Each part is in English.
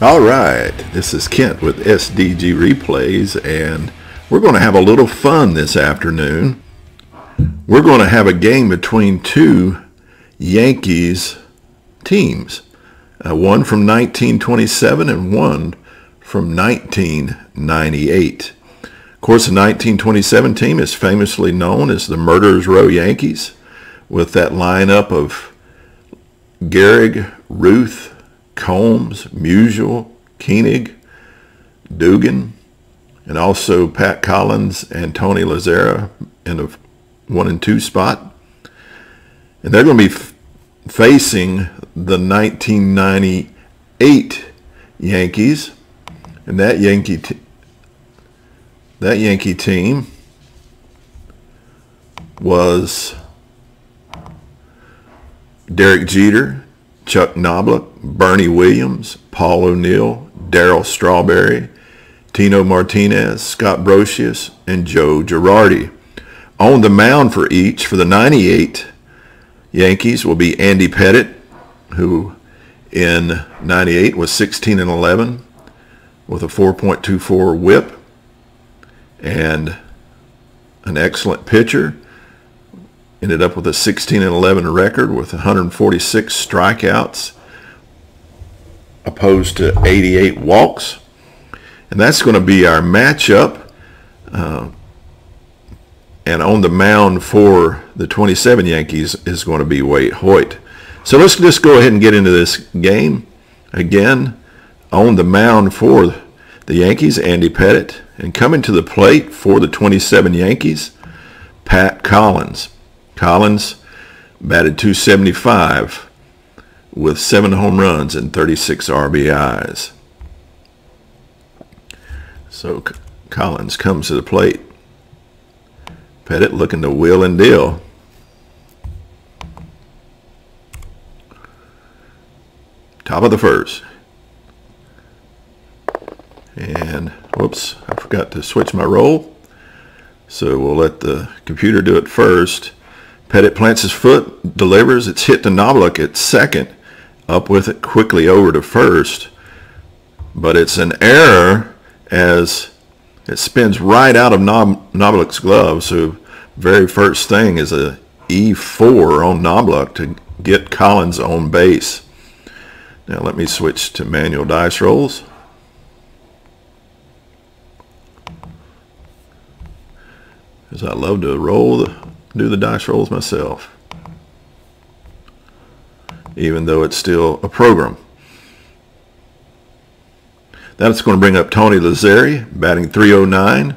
All right, this is Kent with SDG Replays, and we're going to have a little fun this afternoon. We're going to have a game between two Yankees teams, one from 1927 and one from 1998. Of course, the 1927 team is famously known as the Murderers Row Yankees, with that lineup of Gehrig, Ruth, Combs, Musial, Koenig, Dugan, and also Pat Collins and Tony Lazzara in the 1 and 2 spot. And they're going to be facing the 1998 Yankees, and that Yankee team was Derek Jeter, Chuck Knobloch, Bernie Williams, Paul O'Neill, Darryl Strawberry, Tino Martinez, Scott Brocious, and Joe Girardi. On the mound for each for the 98 Yankees will be Andy Pettitte, who in 98 was 16 and 11 with a 4.24 whip and an excellent pitcher. Ended up with a 16 and 11 record with 146 strikeouts opposed to 88 walks. And that's going to be our matchup. And on the mound for the 27 Yankees is going to be Waite Hoyt. So let's just go ahead and get into this game. Again, on the mound for the Yankees, Andy Pettitte. And coming to the plate for the 27 Yankees, Pat Collins. Collins batted .275 with 7 home runs and 36 RBIs. So Collins comes to the plate. Pettitte looking to wheel and deal. Top of the first. And whoops, I forgot to switch my roll. So we'll let the computer do it first. Pettitte plants his foot, delivers. It's hit to Knobloch at second. Up with it quickly over to first. But it's an error as it spins right out of Knobloch's glove. So very first thing is a E4 on Knobloch to get Collins on base. Now let me switch to manual dice rolls. Because I love to do the dice rolls myself, even though it's still a program. That's going to bring up Tony Lazzara, batting .309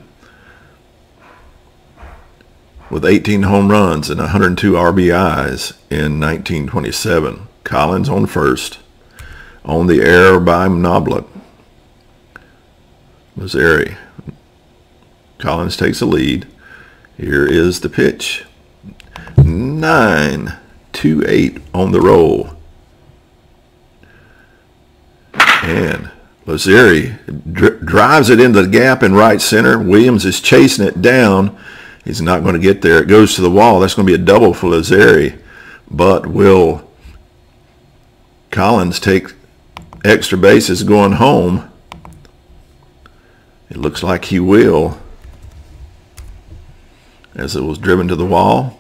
with 18 home runs and 102 RBIs in 1927. Collins on first, on the error by Knobloch. Lazzara. Collins takes the lead. Here is the pitch. 9-2-8 on the roll. And Lazzara drives it into the gap in right center. Williams is chasing it down. He's not going to get there. It goes to the wall. That's going to be a double for Lazzara. But will Collins take extra bases going home? It looks like he will, as it was driven to the wall.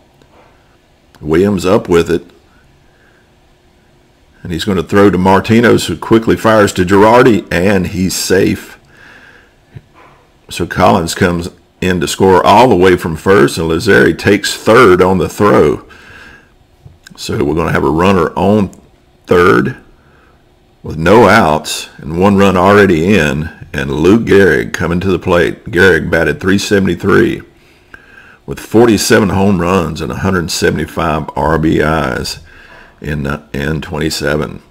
Williams up with it. And he's going to throw to Martinez, who quickly fires to Girardi, and he's safe. So Collins comes in to score all the way from first, and Lazzara takes third on the throw. So we're going to have a runner on third with no outs and 1 run already in, and Lou Gehrig coming to the plate. Gehrig batted .373. with 47 home runs and 175 RBIs in 27.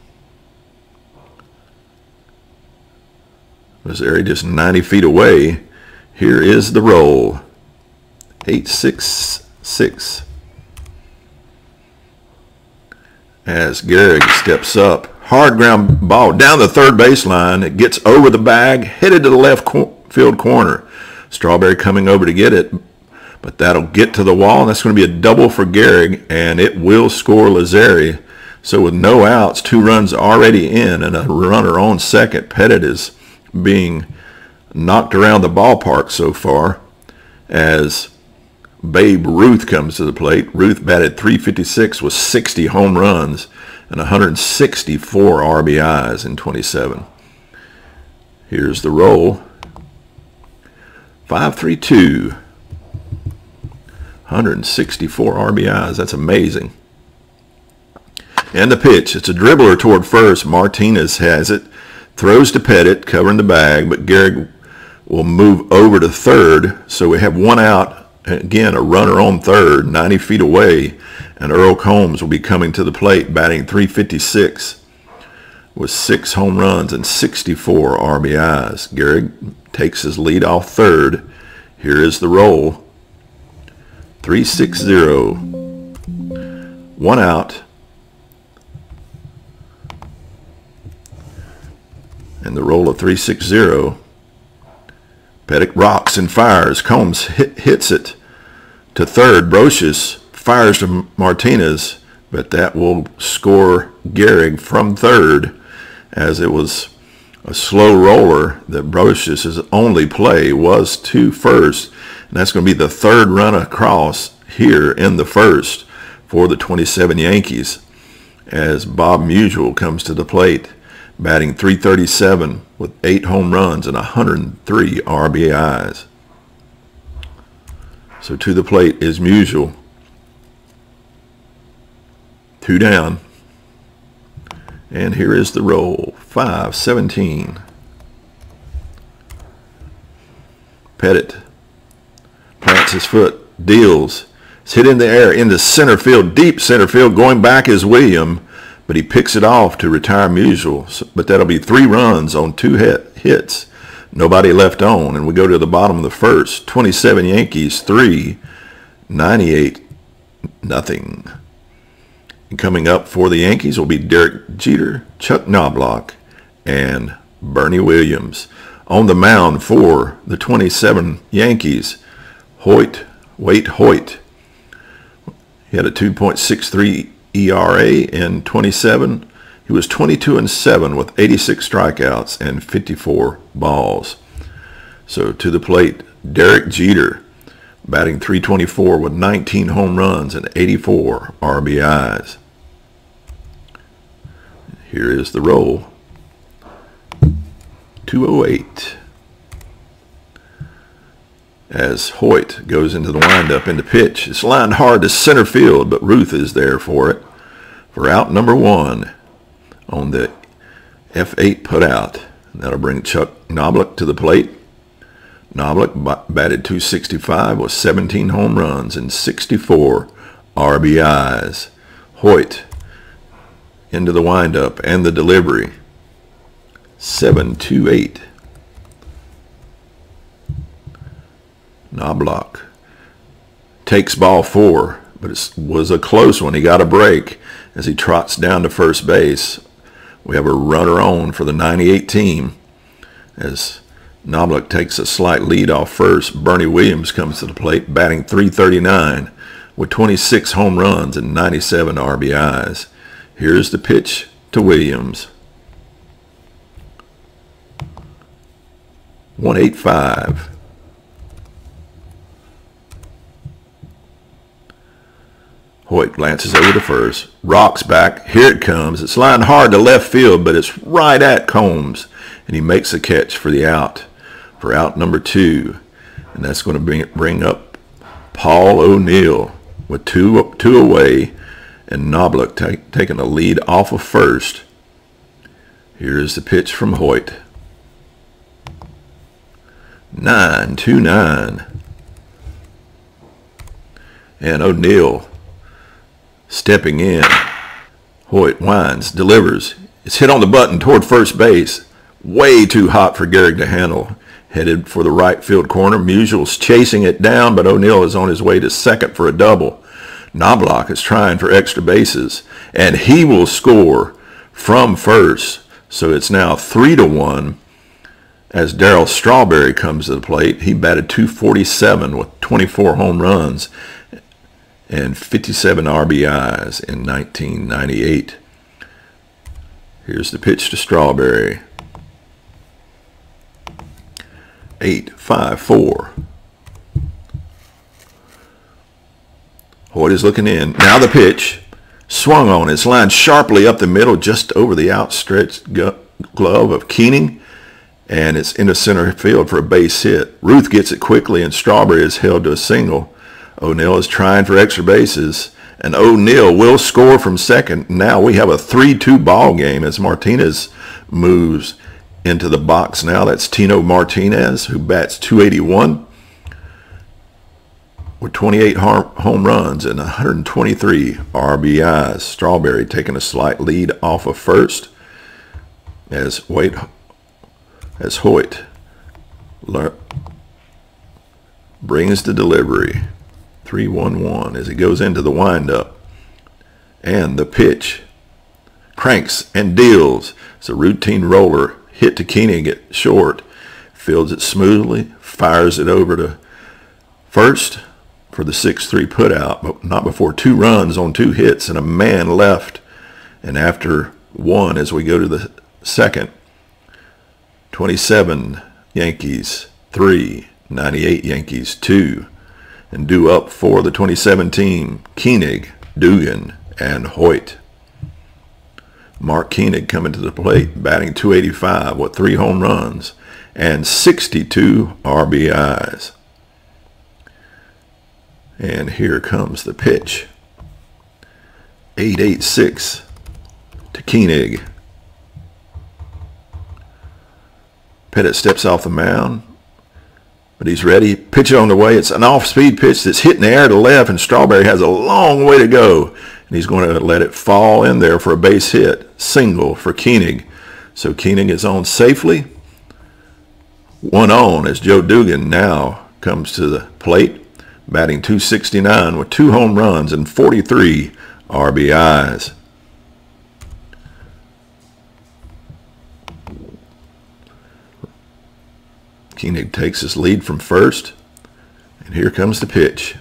Lazzara just 90 feet away. Here is the roll. 8-6-6. As Gehrig steps up. Hard ground ball down the third baseline. It gets over the bag, headed to the left field corner. Strawberry coming over to get it. But that'll get to the wall, and that's going to be a double for Gehrig, and it will score Lazzara. So with no outs, 2 runs already in, and a runner on second, Pettitte is being knocked around the ballpark so far as Babe Ruth comes to the plate. Ruth batted .356 with 60 home runs and 164 RBIs in 27. Here's the roll. 5.32. 164 RBIs. That's amazing. And the pitch. It's a dribbler toward first. Martinez has it. Throws to Pettitte, covering the bag, but Gehrig will move over to third. So we have 1 out. Again, a runner on third, 90 feet away. And Earl Combs will be coming to the plate, batting .356 with 6 home runs and 64 RBIs. Gehrig takes his lead off third. Here is the roll. 3-6-0. 1 out. And the roll of 3-6-0. Pettitte rocks and fires. Combs hits it to third. Brocious fires to Martinez, but that will score Gehrig from third, as it was a slow roller that Brocious' only play was to first. And that's going to be the 3rd run across here in the first for the 27 Yankees, as Bob Musial comes to the plate, batting .337 with 8 home runs and 103 RBIs. So to the plate is Musial. 2 down. And here is the roll. 5-17. Pettitte plants his foot, deals. It's hit in the air into center field, deep center field. Going back is William, but he picks it off to retire Musial. But that'll be 3 runs on 2 hits. Nobody left on, and we go to the bottom of the first. 27 Yankees, 3, 98 nothing. And coming up for the Yankees will be Derek Jeter, Chuck Knobloch, and Bernie Williams. On the mound for the 27 Yankees, Waite Hoyt. He had a 2.63 ERA in 27. He was 22-7 with 86 strikeouts and 54 balls. So to the plate, Derek Jeter, batting .324 with 19 home runs and 84 RBIs. Here is the roll. 208. As Hoyt goes into the windup into pitch. It's lined hard to center field, but Ruth is there for it. For out number 1 on the F8 putout. That'll bring Chuck Knobloch to the plate. Knobloch batted .265 with 17 home runs and 64 RBIs. Hoyt into the windup and the delivery. 7-2-8. Knobloch takes ball 4, but it was a close one. He got a break as he trots down to first base. We have a runner on for the 98 team as Knobloch takes a slight lead off first. Bernie Williams comes to the plate, batting .339 with 26 home runs and 97 RBIs. Here's the pitch to Williams. 185. Hoyt glances over to first, rocks back. Here it comes. It's lined hard to left field, but it's right at Combs, and he makes a catch for the out, for out number 2, and that's going to bring up Paul O'Neill with two away, and Knobloch taking a lead off of first. Here's the pitch from Hoyt. 9-2-9, and O'Neill stepping in. Hoyt winds, delivers. It's hit on the button toward first base. Way too hot for Gehrig to handle. Headed for the right field corner. Musial's chasing it down, but O'Neill is on his way to second for a double. Knobloch is trying for extra bases, and he will score from first. So it's now 3-1 as Darryl Strawberry comes to the plate. He batted .247 with 24 home runs and 57 RBIs in 1998. Here's the pitch to Strawberry. 8-5-4. Hoyt is looking in. Now the pitch. Swung on. It's lined sharply up the middle, just over the outstretched glove of Keening. And it's into center field for a base hit. Ruth gets it quickly, and Strawberry is held to a single. O'Neill is trying for extra bases. And O'Neill will score from second. Now we have a 3-2 ball game as Martinez moves into the box now. That's Tino Martinez, who bats .281 with 28 home runs and 123 RBIs. Strawberry taking a slight lead off of first as Hoyt brings the delivery. 3-1-1 as he goes into the windup. And the pitch. Cranks and deals. It's a routine roller. Hit to Keening at short. Fields it smoothly. Fires it over to first for the 6-3 putout. But not before 2 runs on 2 hits and a man left. And after 1 as we go to the second. 27 Yankees 3. 98 Yankees 2. And due up for the 2017, Koenig, Dugan, and Hoyt. Mark Koenig coming to the plate, batting .285 with 3 home runs and 62 RBIs. And here comes the pitch. 8-8-6 to Koenig. Pettitte steps off the mound. But he's ready. Pitch on the way. It's an off-speed pitch that's hitting the air to left, and Strawberry has a long way to go. And he's going to let it fall in there for a base hit. Single for Koenig. So Koenig is on safely. 1 on as Joe Dugan now comes to the plate, batting .269 with 2 home runs and 43 RBIs. Koenig takes his lead from first, and here comes the pitch.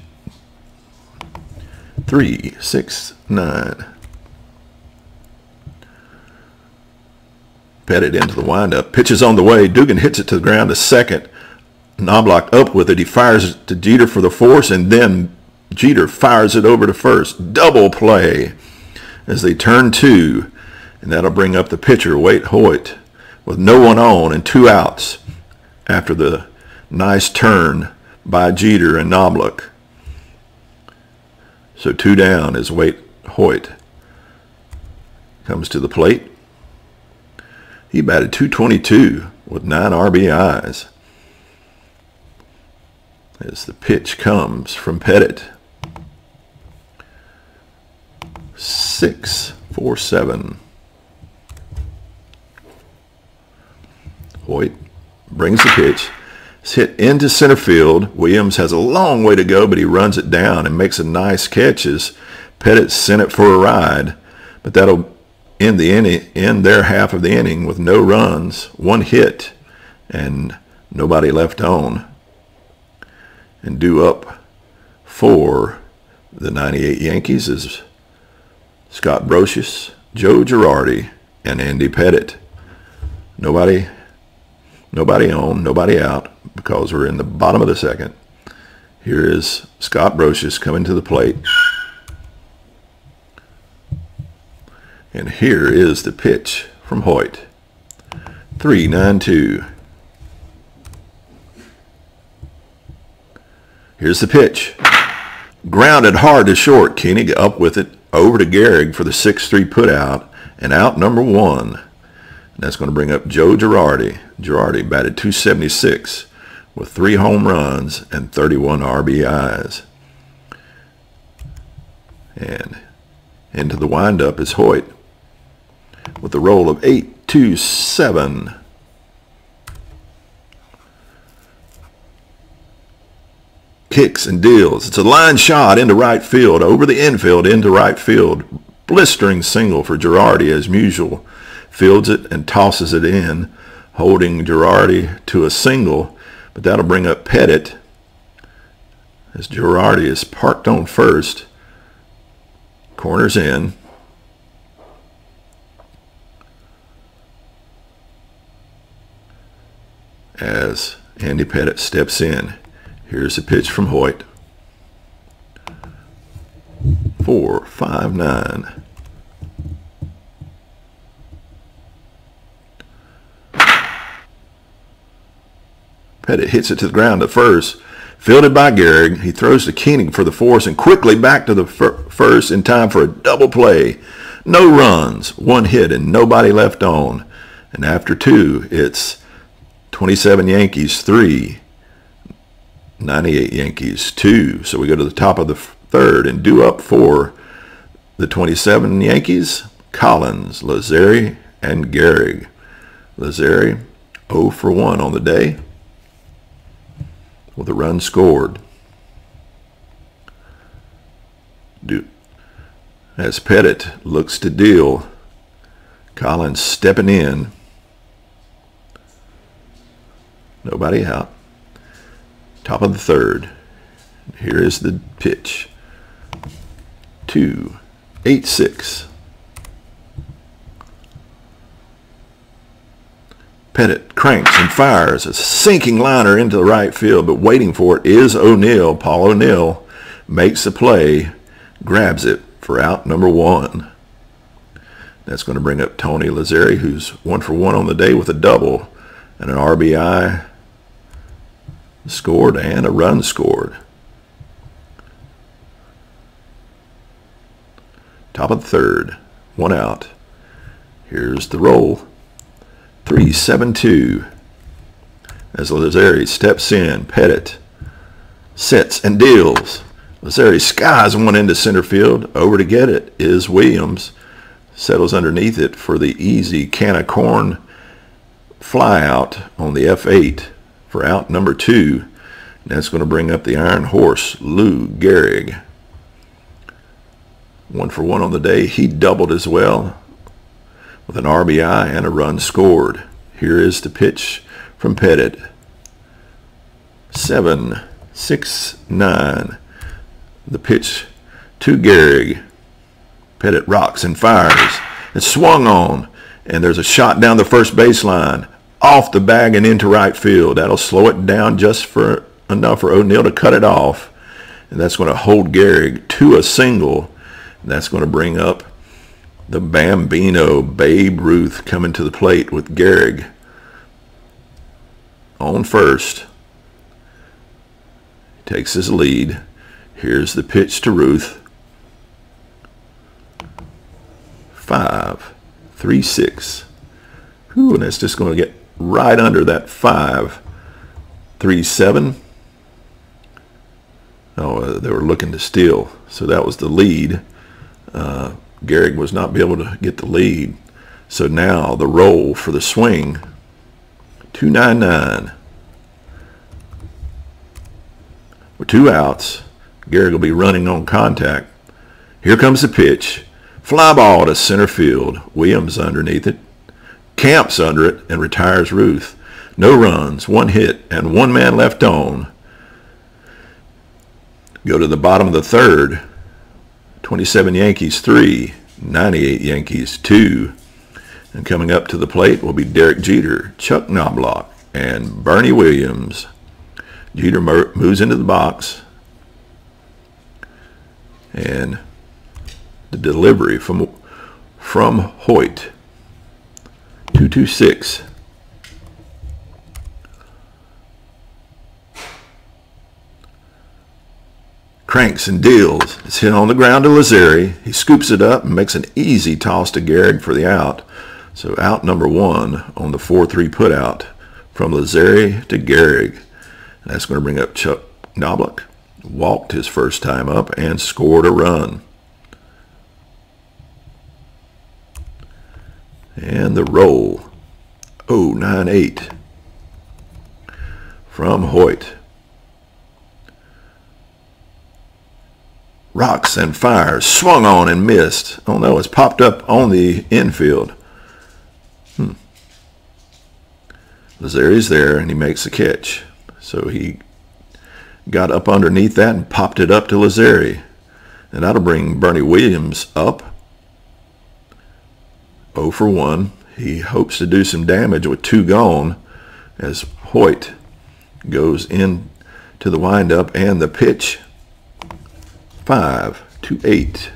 3-6-9. Pettitte into the windup. Pitch is on the way. Dugan hits it to the ground to second. Knobloch up with it. He fires it to Jeter for the force, and then Jeter fires it over to first. Double play as they turn 2, and that'll bring up the pitcher, Waite Hoyt, with no one on and 2 outs. After the nice turn by Jeter and Knobloch. So 2 down as Waite Hoyt comes to the plate. He batted .222 with 9 RBIs. As the pitch comes from Pettitte. 6-4-7. Hoyt brings the pitch. It's hit into center field. Williams has a long way to go, but he runs it down and makes a nice catch as Pettitte sent it for a ride. But that'll end the inning, end their half of the inning with no runs, 1 hit, and nobody left on. And due up for the 98 Yankees is Scott Brocious, Joe Girardi, and Andy Pettitte. Nobody on, nobody out, because we're in the bottom of the second. Here is Scott Brocious coming to the plate. And here is the pitch from Hoyt. 3-9-2. Here's the pitch. Grounded hard to short. Koenig up with it over to Gehrig for the 6-3 putout, and out number 1. And that's going to bring up Joe Girardi. Girardi batted .276 with 3 home runs and 31 RBIs. And into the windup is Hoyt with a roll of 8-2-7. Kicks and deals. It's a line shot into right field, over the infield into right field. Blistering single for Girardi as usual. Fields it and tosses it in, holding Girardi to a single, but that'll bring up Pettitte as Girardi is parked on first. Corners in. as Andy Pettitte steps in. Here's a pitch from Hoyt. 4-5-9. Pettitte hits it to the ground at first. Fielded by Gehrig. He throws to Keening for the force and quickly back to the first in time for a double play. No runs, one hit, and nobody left on. And after two, it's 27 Yankees 3, 98 Yankees 2. So we go to the top of the third and due up for the 27 Yankees, Collins, Lazzeri, and Gehrig. Lazzeri 0 for 1 on the day with a run scored. As Pettitte looks to deal, Collins stepping in. Nobody out. Top of the third. Here is the pitch. 2-8-6. Pettitte cranks and fires a sinking liner into the right field, but waiting for it is O'Neill. Paul O'Neill makes the play, grabs it for out number 1. That's going to bring up Tony Lazzeri, who's 1 for 1 on the day with a double and an RBI scored and a run scored. Top of the third, 1 out. Here's the roll. 3-7-2. As Lazzeri steps in, Pettitte sets and deals. Lazzeri skies one into center field. Over to get it is Williams. Settles underneath it for the easy can of corn fly out on the F8 for out number 2. And that's going to bring up the Iron Horse, Lou Gehrig. 1 for 1 on the day. He doubled as well with an RBI and a run scored. Here is the pitch from Pettitte. 7-6-9. The pitch to Gehrig. Pettitte rocks and fires. It's swung on, and there's a shot down the first baseline, off the bag and into right field. That'll slow it down just for enough for O'Neill to cut it off, and that's going to hold Gehrig to a single. And that's going to bring up the Bambino, Babe Ruth, coming to the plate with Gehrig on first. Takes his lead. Here's the pitch to Ruth. 5-3-6. And that's just going to get right under that 5-3-7. Oh, they were looking to steal. So that was the lead. Gehrig was not be able to get the lead. So now the roll for the swing. 2-9-9. With 2 outs. Gehrig will be running on contact. Here comes the pitch. Fly ball to center field. Williams underneath it. Camps under it and retires Ruth. No runs, 1 hit, and 1 man left on. Go to the bottom of the third. 27 Yankees 3, 98 Yankees 2. And coming up to the plate will be Derek Jeter, Chuck Knobloch, and Bernie Williams. Jeter moves into the box. And the delivery from Hoyt. 2-2-6. Cranks and deals. It's hit on the ground to Lazzeri. He scoops it up and makes an easy toss to Gehrig for the out. So out number 1 on the 4-3 putout from Lazzeri to Gehrig. And that's going to bring up Chuck Knobloch. Walked his first time up and scored a run. And the roll. 0-9-8 from Hoyt. Rocks and fires, swung on and missed. Oh no, it's popped up on the infield. Lazzeri's there and he makes a catch. So he got up underneath that and popped it up to Lazzeri. And that'll bring Bernie Williams up. 0 for 1. He hopes to do some damage with 2 gone as Hoyt goes in to the windup, and the pitch, 5-8.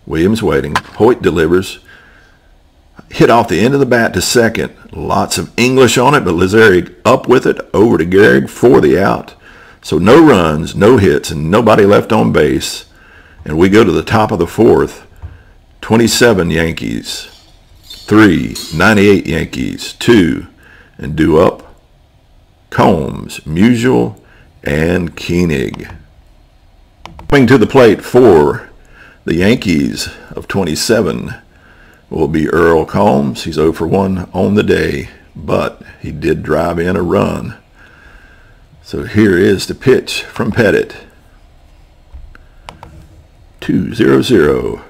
Williams waiting. Hoyt delivers. Hit off the end of the bat to second. Lots of English on it, but Lazari up with it, over to Gehrig for the out. So no runs, no hits, and nobody left on base. And we go to the top of the fourth. 27 Yankees, 3, 98 Yankees, 2, and due up, Combs, Musial, and Koenig. Coming to the plate for the Yankees of 27 will be Earl Combs. He's 0 for 1 on the day, but he did drive in a run. So here is the pitch from Pettitte. 2-0-0.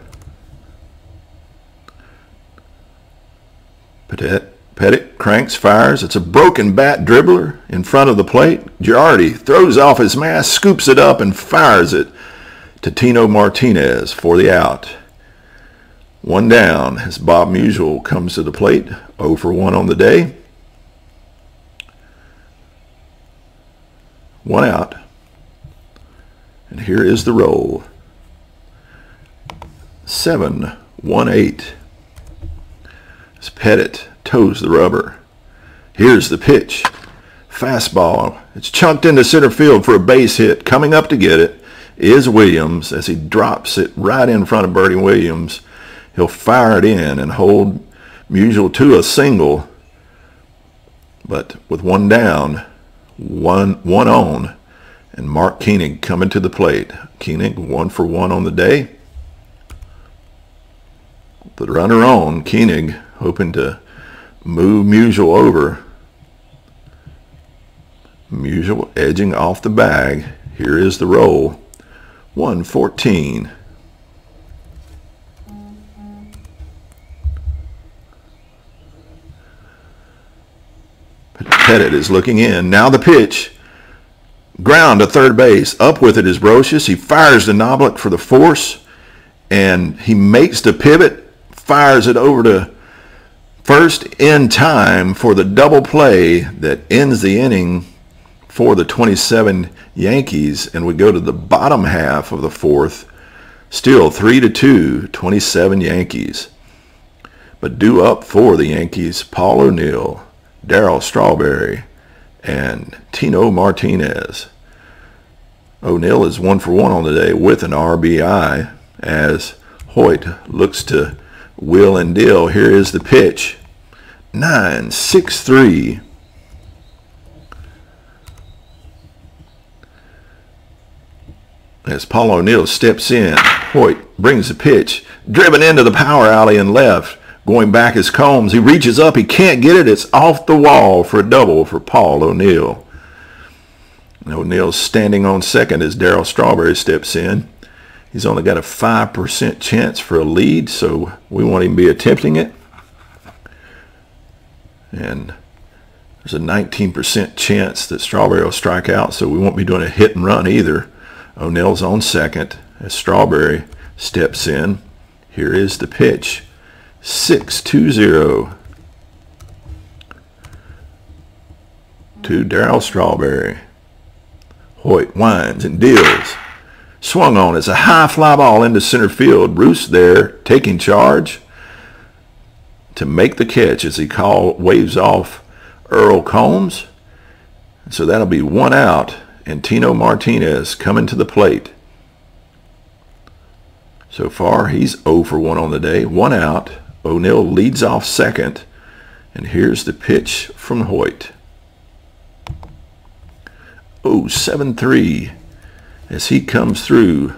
Pettitte cranks, fires. It's a broken bat dribbler in front of the plate. Girardi throws off his mask, scoops it up, and fires it to Tino Martinez for the out. One down as Bob Musial comes to the plate, 0 for 1 on the day. One out. And here is the roll. 7-1-8. As Pettitte toes the rubber. Here's the pitch. Fastball. It's chunked into center field for a base hit. Coming up to get it is Williams as he drops it right in front of Bertie Williams. He'll fire it in and hold Musial to a single. But with one down, one on, and Mark Koenig coming to the plate. Koenig 1 for 1 on the day. The runner on, Koenig hoping to move Musial over. Musial edging off the bag. Here is the roll. 1-14. Pettitte is looking in. Now the pitch. Ground to third base. Up with it is Brocious. He fires the Knobloch for the force, and he makes the pivot. Fires it over to first in time for the double play that ends the inning for the 27 Yankees, and we go to the bottom half of the fourth. Still 3-2, 27 Yankees. But due up for the Yankees, Paul O'Neill, Darryl Strawberry, and Tino Martinez. O'Neill is 1 for 1 on the day with an RBI as Hoyt looks to will and deal. Here is the pitch. 9-6-3. As Paul O'Neill steps in, Hoyt brings the pitch. Driven into the power alley and left. Going back is Combs. He reaches up. He can't get it. It's off the wall for a double for Paul O'Neill. O'Neill's standing on second as Darryl Strawberry steps in. He's only got a 5% chance for a lead, so we won't even be attempting it. And there's a 19% chance that Strawberry will strike out, so we won't be doing a hit and run either. O'Neill's on second as Strawberry steps in. Here is the pitch. 6-2-0 to Darryl Strawberry. Hoyt winds and deals. Swung on. It's a high fly ball into center field. Bruce there taking charge to make the catch as he waves off Earl Combs. So that'll be one out, and Tino Martinez coming to the plate. So far, he's 0 for 1 on the day. One out. O'Neill leads off second. And here's the pitch from Hoyt. 0-7-3 as he comes through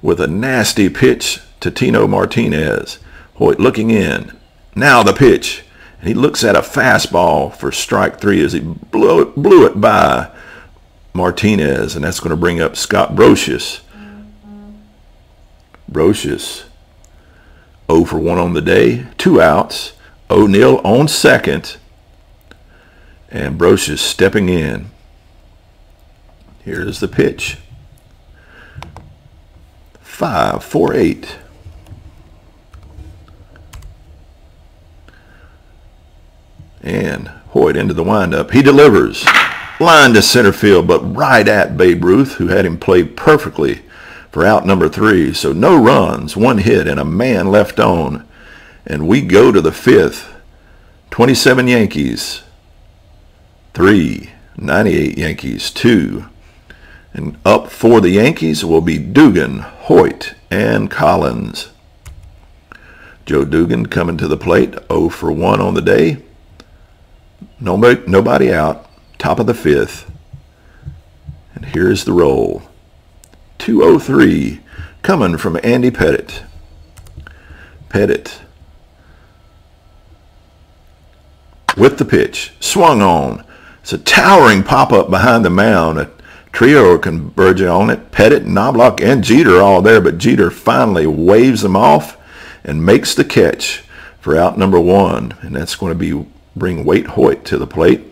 with a nasty pitch to Tino Martinez. Hoyt looking in. Now the pitch. And he looks at a fastball for strike 3 as he blew it by Martinez. And that's going to bring up Scott Brocious. Brocious 0 for 1 on the day. 2 outs. O'Neill on second. And Brocious stepping in. Here's the pitch. 5-4-8. And Hoyt into the windup. He delivers. Line to center field, but right at Babe Ruth, who had him play perfectly for out number 3. So no runs, 1 hit, and a man left on. And we go to the 5th. 27 Yankees, 3. 98 Yankees, 2. And up for the Yankees will be Dugan, Hoyt, and Collins. Joe Dugan coming to the plate, 0 for 1 on the day. Nobody out, top of the 5th. And here's the roll. 2-0-3 coming from Andy Pettitte. Pettitte with the pitch, swung on. It's a towering pop-up behind the mound. A trio converging on it. Pettitte, Knobloch, and Jeter all there, but Jeter finally waves them off and makes the catch for out number 1. And that's going to bring Waite Hoyt to the plate.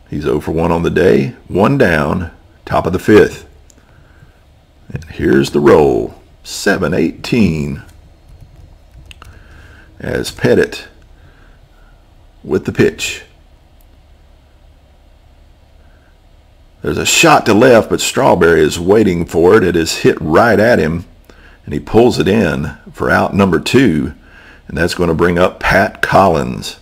He's 0 for 1 on the day. 1 down, top of the 5th. And here's the roll. 7-18. As Pettitte with the pitch. There's a shot to left, but Strawberry is waiting for it. It is hit right at him, and he pulls it in for out number 2. And that's going to bring up Pat Collins.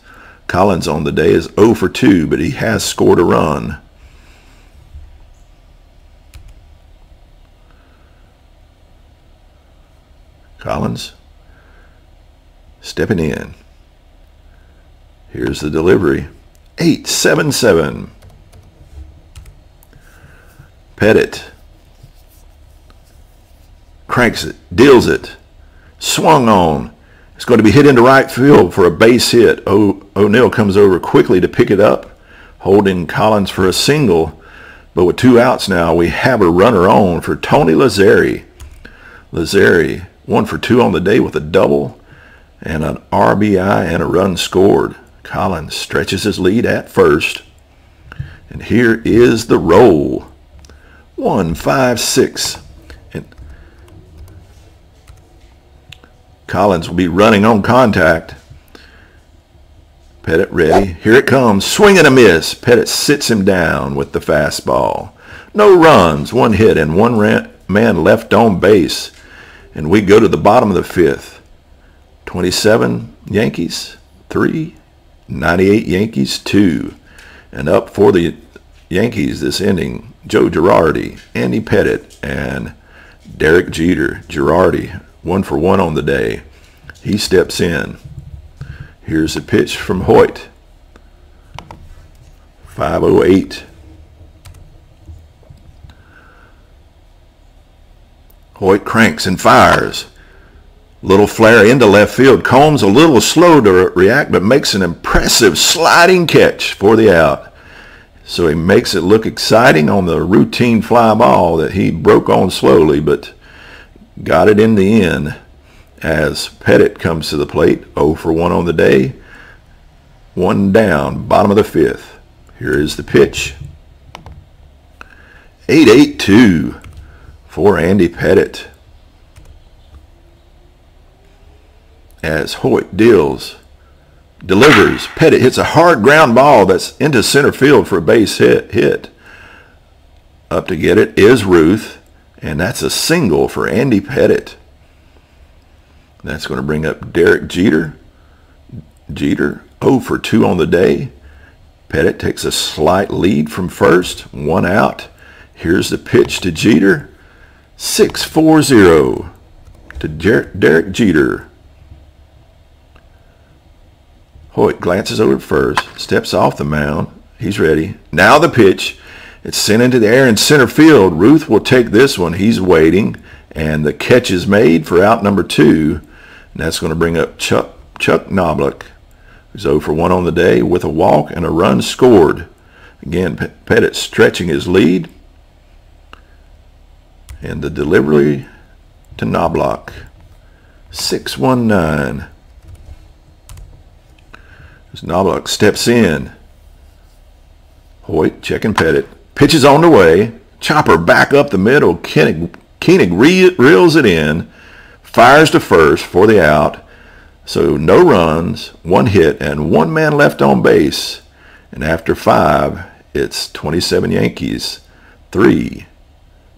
Collins on the day is 0 for 2, but he has scored a run. Collins stepping in. Here's the delivery. 8-7-7. Pettitte cranks it, deals it, swung on. It's going to be hit into right field for a base hit. O'Neill comes over quickly to pick it up, holding Collins for a single. But with 2 outs now, we have a runner on for Tony Lazzeri. Lazzeri 1 for 2 on the day with a double and an RBI and a run scored. Collins stretches his lead at first. And here is the roll. 1-5-6. And Collins will be running on contact. Pettitte ready. Here it comes. Swing and a miss. Pettitte sits him down with the fastball. No runs, 1 hit, and 1 man left on base. And we go to the bottom of the 5th. 27 Yankees, 3. 98 Yankees, 2. And up for the Yankees this inning, Joe Girardi, Andy Pettitte, and Derek Jeter. Girardi, 1 for 1 on the day. He steps in. Here's a pitch from Hoyt. 5-0-8. Hoyt cranks and fires. Little flare into left field. Combs a little slow to react, but makes an impressive sliding catch for the out. So he makes it look exciting on the routine fly ball that he broke on slowly, but got it in the end as Pettitte comes to the plate. 0 for 1 on the day. 1 down, bottom of the 5th. Here is the pitch. 8-8-2 for Andy Pettitte. As Hoyt delivers. Pettitte hits a hard ground ball that's into center field for a base hit. Up to get it is Ruth, and that's a single for Andy Pettitte. That's going to bring up Derek Jeter. Jeter 0 for 2 on the day. Pettitte takes a slight lead from first, 1 out. Here's the pitch to Jeter. 6-4-0 to Derek Jeter. Hoyt glances over first, steps off the mound. He's ready. Now the pitch. It's sent into the air in center field. Ruth will take this one. He's waiting, and the catch is made for out number 2. And that's going to bring up Chuck Knobloch, who's 0 for 1 on the day with a walk and a run scored. Again, Pettitte stretching his lead. And the delivery to Knobloch. 6-1-9. As Knobloch steps in. Hoyt checking Pettitte. Pitches on the way. Chopper back up the middle. Koenig reels it in. fires to first for the out. So no runs, 1 hit, and 1 man left on base. And after 5, it's 27 Yankees, 3,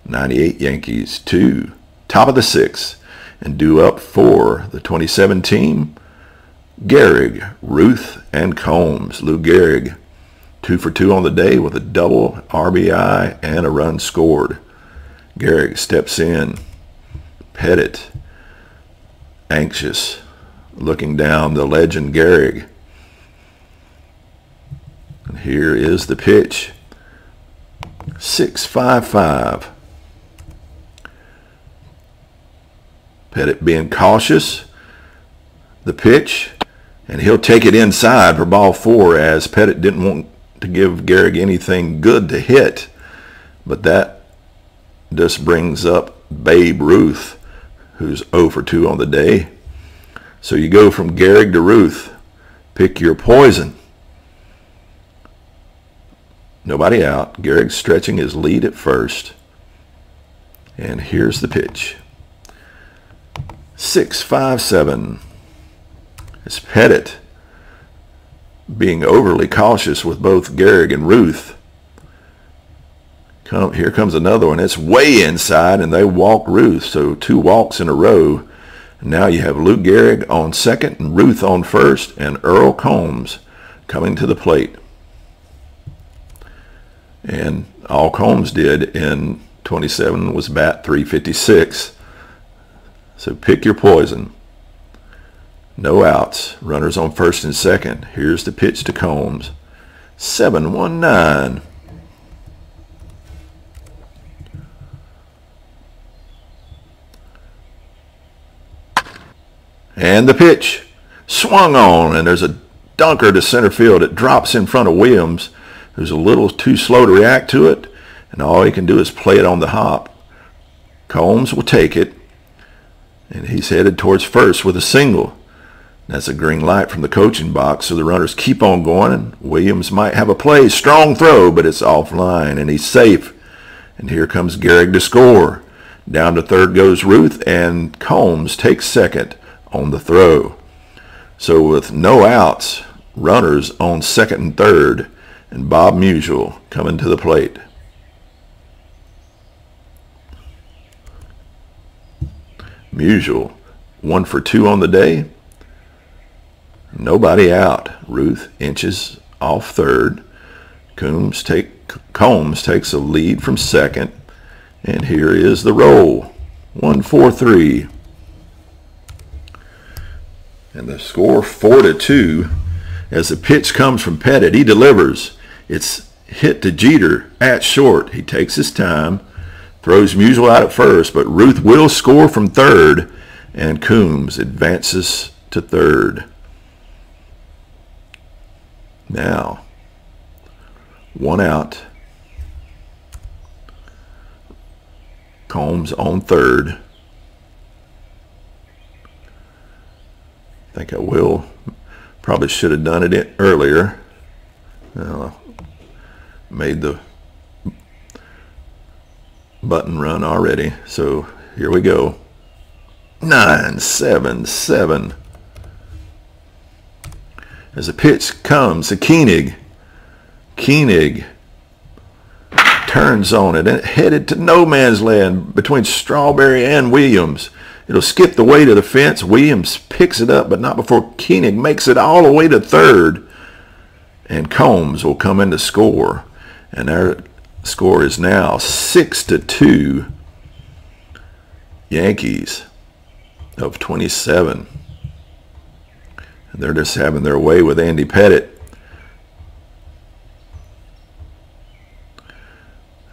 98 Yankees, 2. Top of the 6th. And due up for the 27 team, Gehrig, Ruth, and Combs. Lou Gehrig, 2 for 2 on the day with a double RBI and a run scored. Gehrig steps in. Pettitte, anxious, looking down the legend Gehrig. And here is the pitch. 6-5-5. Pettitte being cautious. The pitch, and he'll take it inside for ball 4, as Pettitte didn't want to give Gehrig anything good to hit. But that just brings up Babe Ruth, who's 0 for 2 on the day. So you go from Gehrig to Ruth. Pick your poison. Nobody out. Gehrig stretching his lead at first. And here's the pitch. 6-5-7. It's Pettitte being overly cautious with both Gehrig and Ruth. Here comes another one. It's way inside, and they walk Ruth. So 2 walks in a row. Now you have Lou Gehrig on second and Ruth on first, and Earl Combs coming to the plate. And all Combs did in 27 was bat .356. So pick your poison. No outs. Runners on first and second. Here's the pitch to Combs. 7-1-9. And the pitch swung on, and there's a dunker to center field. It drops in front of Williams, who's a little too slow to react to it, and all he can do is play it on the hop. Combs will take it, and he's headed towards first with a single. That's a green light from the coaching box, so the runners keep on going, and Williams might have a play. Strong throw, but it's offline, and he's safe. And here comes Gehrig to score. Down to third goes Ruth, and Combs takes second on the throw. So with no outs, runners on second and third, and Bob Musial coming to the plate. Musial, 1 for 2 on the day. Nobody out. Ruth inches off third. Combs takes a lead from second. And here is the roll. 1-4-3. And the score 4-2 as the pitch comes from Pettitte. He delivers. It's hit to Jeter at short. He takes his time, throws Musial out at first, but Ruth will score from third, and Combs advances to third. Now, 1 out. Combs on third. I think I probably should have done it earlier. Made the button run already. So here we go. 9-7-7. As the pitch comes to Koenig. Koenig turns on it and headed to no man's land between Strawberry and Williams. It'll skip the way to the fence. Williams picks it up, but not before Koenig makes it all the way to third. And Combs will come in to score. And our score is now 6-2. Yankees of 27. And they're just having their way with Andy Pettitte.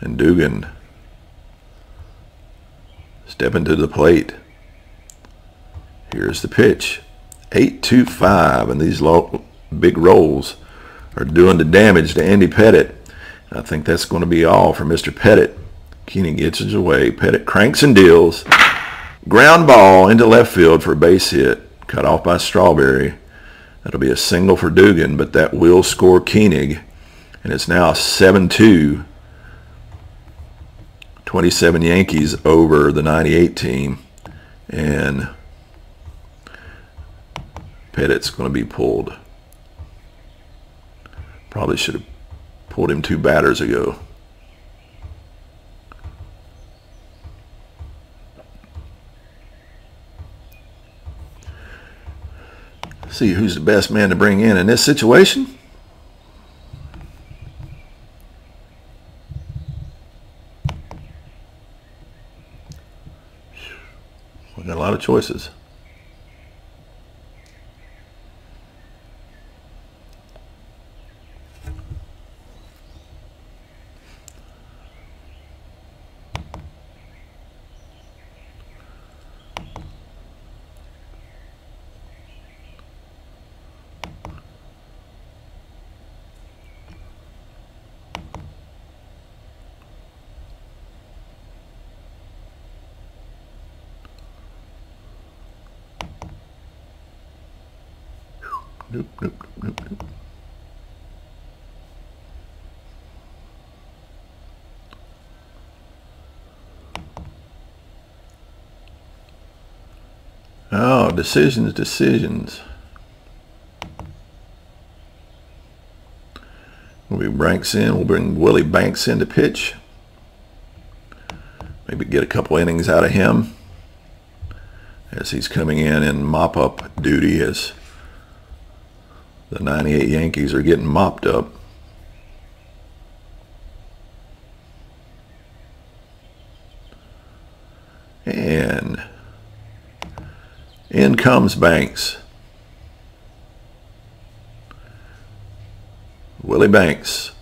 And Dugan stepping to the plate. Here's the pitch. 8-2-5, and these big rolls are doing the damage to Andy Pettitte. I think that's going to be all for Mr. Pettitte. Koenig itches away. Pettitte cranks and deals. Ground ball into left field for a base hit. Cut off by Strawberry. That'll be a single for Dugan, but that will score Koenig. And it's now 7-2. 27 Yankees over the 98 team. And Pettitte's going to be pulled. Probably should have pulled him 2 batters ago. See who's the best man to bring in this situation. We got a lot of choices. Nope, nope, nope, nope. Oh, decisions. We'll bring Willie Banks in to pitch. Maybe get a couple innings out of him as he's coming in mop-up duty as the 98 Yankees are getting mopped up. And in comes Banks. Willie Banks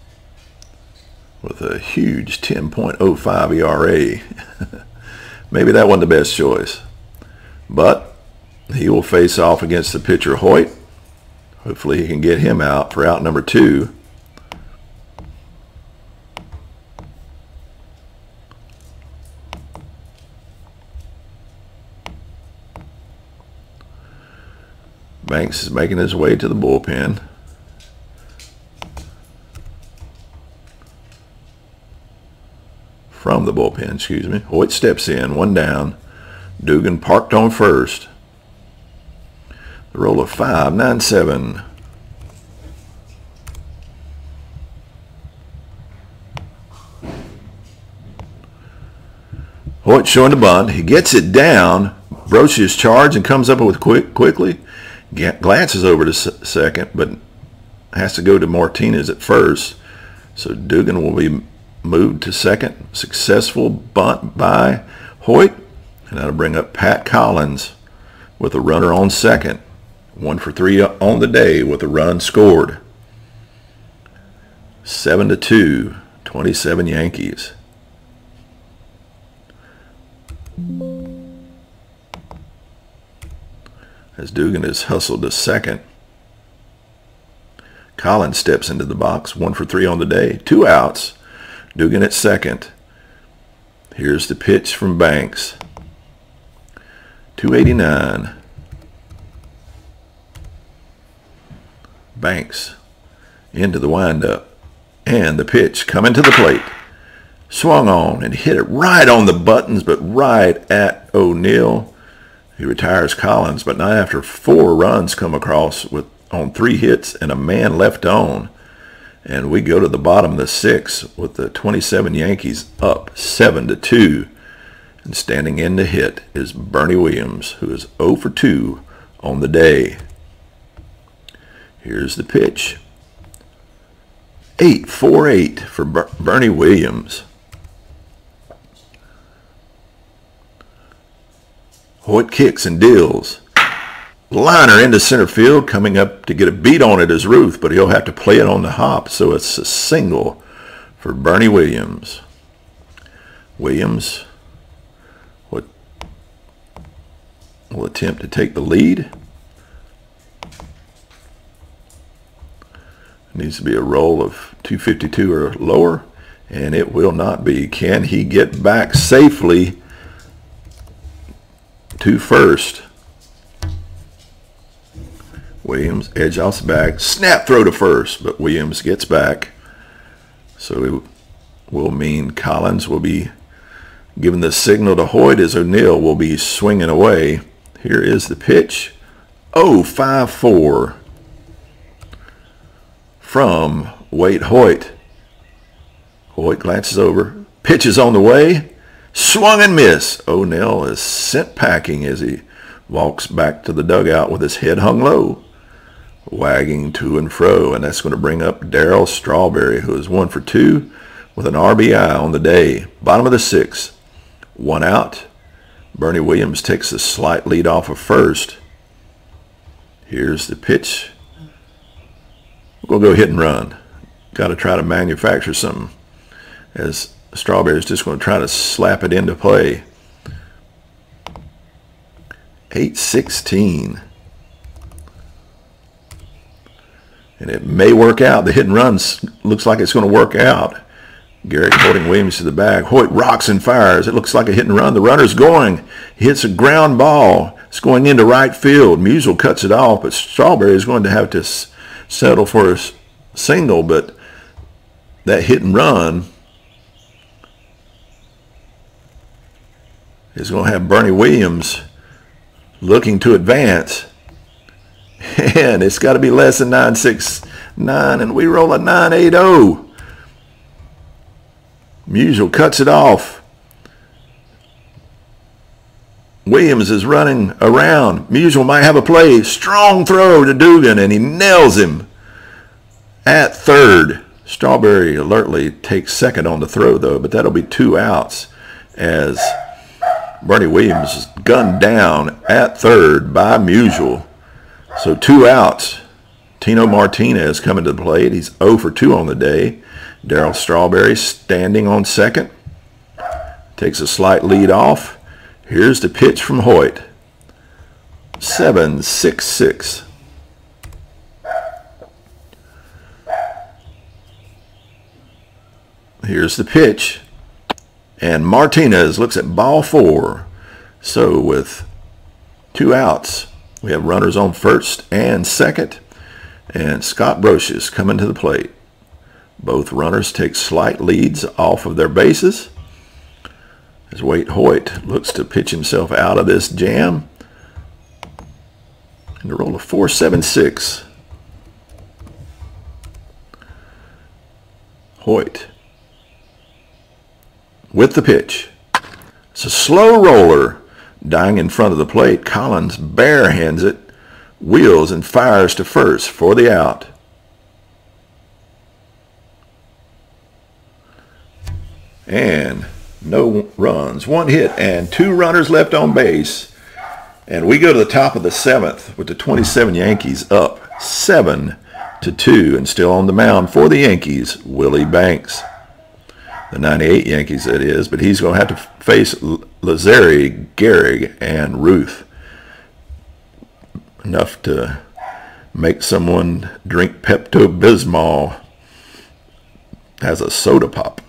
with a huge 10.05 ERA. Maybe that wasn't the best choice. But he will face off against the pitcher Hoyt. Hopefully he can get him out for out number 2. Banks is making his way to the bullpen. From the bullpen, excuse me. Hoyt steps in, 1 down. Dugan parked on first. The roll of 5-9-7. Hoyt showing the bunt. He gets it down, broaches charge, and comes up with quickly. Glances over to second, but has to go to Martinez at first. So Dugan will be moved to second. Successful bunt by Hoyt. And that'll bring up Pat Collins with a runner on second. 1 for 3 on the day with a run scored. 7-2, 27 Yankees. As Dugan is hustled to second. Collins steps into the box. 1 for 3 on the day. 2 outs. Dugan at second. Here's the pitch from Banks. 289. Banks into the windup. And the pitch coming to the plate. Swung on and hit it right on the buttons, but right at O'Neill. He retires Collins, but not after 4 runs come across on 3 hits and a man left on. And we go to the bottom of the 6th with the 27 Yankees up 7-2. And standing in to hit is Bernie Williams, who is 0 for 2 on the day. Here's the pitch. 8-4-8 for Bernie Williams. Hoyt kicks and deals. Liner into center field, coming up to get a beat on it is Ruth, but he'll have to play it on the hop, so it's a single for Bernie Williams. Williams will attempt to take the lead. Needs to be a roll of 252 or lower, and it will not be. Can he get back safely to first? Williams, edge off the back, snap throw to first, but Williams gets back. So it will mean Collins will be Giving the signal to Hoyt as O'Neill will be swinging away. Here is the pitch. 0-5-4 from Waite Hoyt. Hoyt glances over. Pitch is on the way. Swung and miss. O'Neill is sent packing as he walks back to the dugout with his head hung low, wagging to and fro, and that's going to bring up Darryl Strawberry, who is 1 for 2 with an RBI on the day. Bottom of the 6th, 1 out. Bernie Williams takes a slight lead off of first. Here's the pitch. We're going to go hit and run. Got to try to manufacture something, as Strawberry's just going to try to slap it into play. 8-16. And it may work out. The hit and run looks like it's going to work out. Garrick holding Williams to the bag. Hoyt rocks and fires. It looks like a hit and run. The runner's going. He hits a ground ball. It's going into right field. Musial cuts it off, but Strawberry is going to have to settle for a single. But that hit and run is going to have Bernie Williams looking to advance. And it's got to be less than 9-6-9, and we roll a 9-8-0. Musial cuts it off. Williams is running around. Musial might have a play. Strong throw to Dugan, and he nails him at third. Strawberry alertly takes second on the throw, though, but that'll be 2 outs as Bernie Williams is gunned down at third by Musial. So 2 outs. Tino Martinez coming to the plate. He's 0 for 2 on the day. Darryl Strawberry standing on second. Takes a slight lead off. Here's the pitch from Hoyt. 7-6-6. Here's the pitch. And Martinez looks at ball 4. So with 2 outs, we have runners on first and second. And Scott Brocious coming to the plate. Both runners take slight leads off of their bases as Waite Hoyt looks to pitch himself out of this jam. And to roll a 4-7-6. Hoyt with the pitch. It's a slow roller. Dying in front of the plate, Collins barehands it, wheels and fires to first for the out. And no runs, 1 hit, and 2 runners left on base. And we go to the top of the 7th with the 27 Yankees up 7-2, and still on the mound for the Yankees, Willie Banks. The 98 Yankees, that is, but he's going to have to face Lazari, Gehrig, and Ruth. Enough to make someone drink Pepto-Bismol as a soda pop.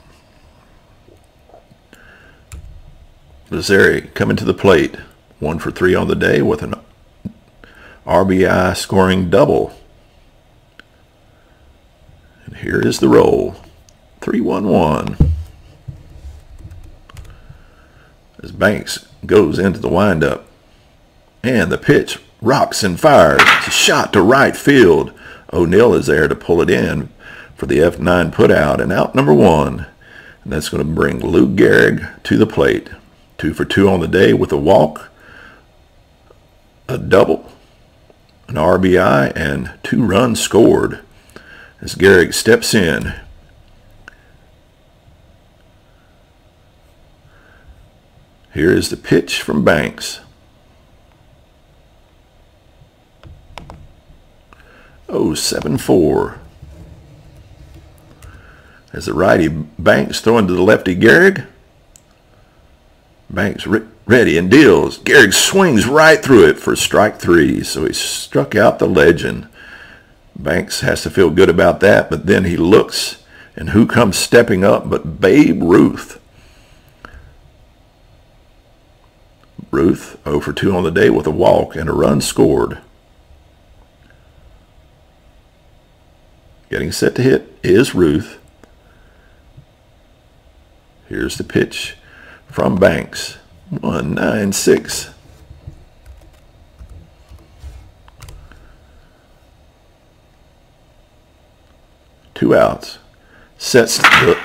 Lazari coming to the plate, 1 for 3 on the day with an RBI scoring double. And here is the roll. 3-1-1. As Banks goes into the windup. And the pitch rocks and fires. It's a shot to right field. O'Neill is there to pull it in for the F9 putout. And out number 1. And that's going to bring Lou Gehrig to the plate. 2 for 2 on the day with a walk, a double, an RBI, and 2 runs scored. As Gehrig steps in. Here is the pitch from Banks. 0-7-4. As the righty Banks throwing to the lefty Gehrig. Banks ready and deals. Gehrig swings right through it for strike 3. So he struck out the legend. Banks has to feel good about that, but then he looks, and who comes stepping up but Babe Ruth. Ruth 0 for 2 on the day with a walk and a run scored. Getting set to hit is Ruth. Here's the pitch from Banks. 196. Two outs. Sets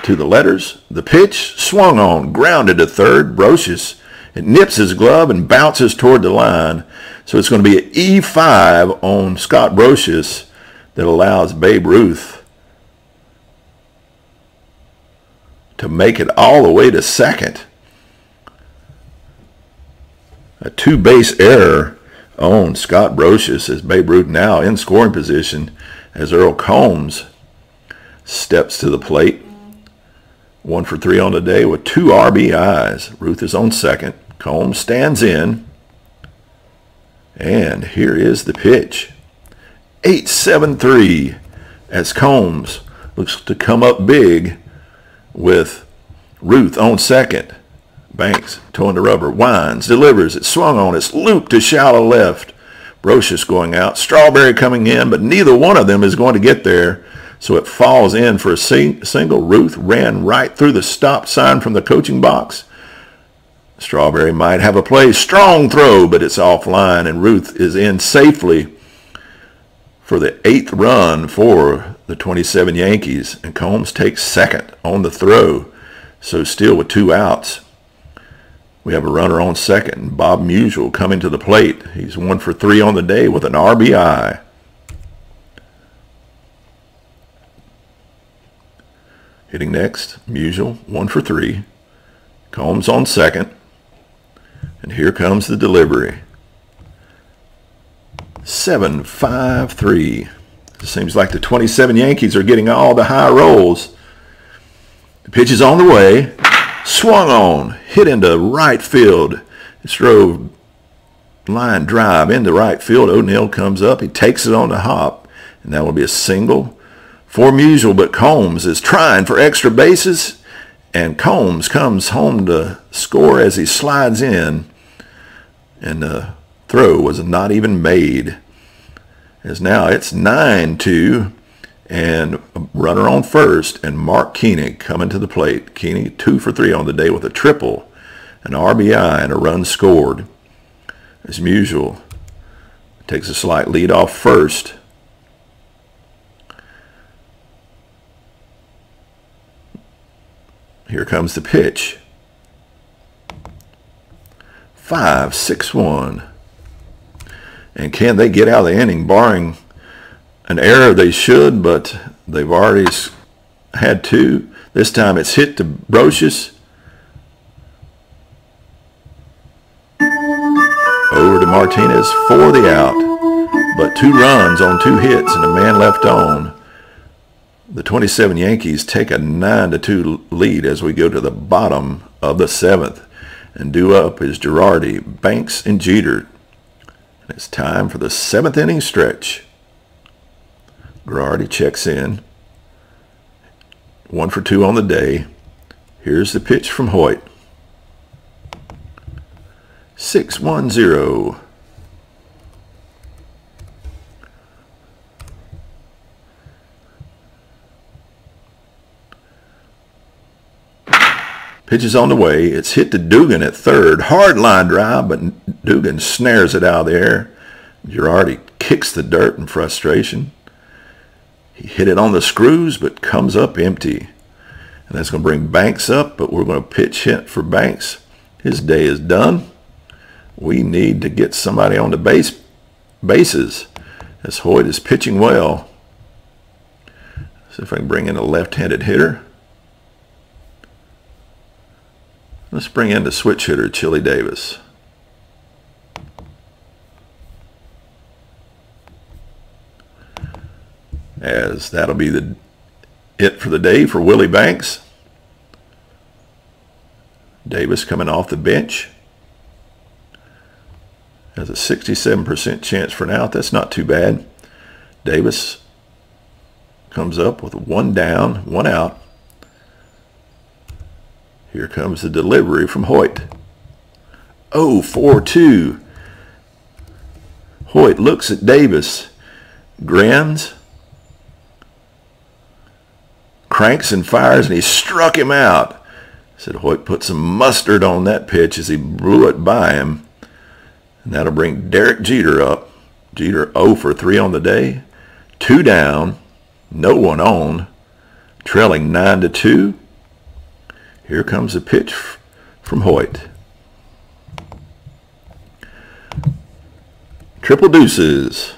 to the letters. The pitch swung on, grounded to third. Brocious. It nips his glove and bounces toward the line. So it's going to be an E5 on Scott Brocious that allows Babe Ruth to make it all the way to second. A two-base error on Scott Brocious as Babe Ruth now in scoring position as Earl Combs steps to the plate. 1 for 3 on the day with 2 RBIs. Ruth is on second. Combs stands in. And here is the pitch. 8-7-3 as Combs looks to come up big with Ruth on second. Banks towing the rubber. Winds, delivers. It's swung on. It's looped to shallow left. Brocious going out. Strawberry coming in, but neither one of them is going to get there. So it falls in for a single. Ruth ran right through the stop sign from the coaching box. Strawberry might have a play. Strong throw, but it's offline, and Ruth is in safely for the 8th run for the 27 Yankees. And Combs takes second on the throw. So still with 2 outs, we have a runner on second. Bob Musial coming to the plate. He's 1 for 3 on the day with an RBI. Hitting next, Musial, 1 for 3. Combs on second. And here comes the delivery. 7-5-3. It seems like the 27 Yankees are getting all the high rolls. The pitch is on the way. Swung on. Hit into right field. It's drove line drive into right field. O'Neill comes up. He takes it on the hop. And that will be a single for Musial, but Combs is trying for extra bases, and Combs comes home to score as he slides in, and the throw was not even made. As now it's 9-2, and a runner on first, and Mark Koenig coming to the plate. Koenig 2 for 3 on the day with a triple, an RBI, and a run scored. As Musial takes a slight lead off first. Here comes the pitch. 5-6-1. And can they get out of the inning? Barring an error, they should, but they've already had 2. This time it's hit to Brocious. Over to Martinez for the out. But 2 runs on 2 hits and a man left on. The 27 Yankees take a 9-2 lead as we go to the bottom of the 7th. And due up is Girardi, Banks, and Jeter. And it's time for the 7th inning stretch. Girardi checks in. 1 for 2 on the day. Here's the pitch from Hoyt. 6-1-0. Pitch is on the way. It's hit to Dugan at third. Hard line drive, but Dugan snares it out of the air. Girardi kicks the dirt in frustration. He hit it on the screws, but comes up empty. And that's going to bring Banks up, but we're going to pitch hit for Banks. His day is done. We need to get somebody on the bases as Hoyt is pitching well. See if I can bring in a left-handed hitter. Let's bring in the switch hitter, Chili Davis. As that'll be it for the day for Willie Banks. Davis coming off the bench. Has a 67% chance for an out. That's not too bad. Davis comes up with 1 down, 1 out. Here comes the delivery from Hoyt. 0-4-2. Hoyt looks at Davis, grins, cranks and fires, and he struck him out. Said Hoyt put some mustard on that pitch as he blew it by him. And that'll bring Derek Jeter up. Jeter 0 for 3 on the day. 2 down. No one on. Trailing 9-2. Here comes a pitch from Hoyt. Triple deuces.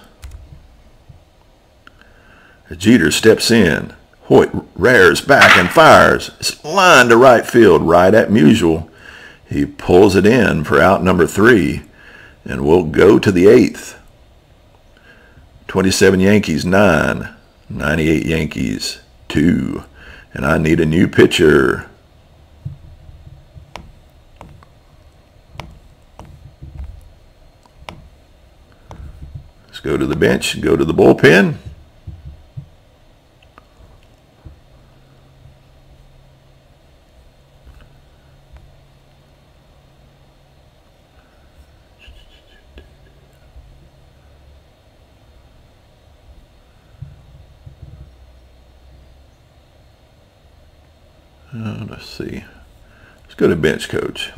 Jeter steps in. Hoyt rears back and fires. It's lined to right field, right at Musial. He pulls it in for out number 3, and we'll go to the 8th. 27 Yankees 9, 98 Yankees 2, and I need a new pitcher. Let's go to the bench, go to the bullpen. Let's see. Let's go to bench coach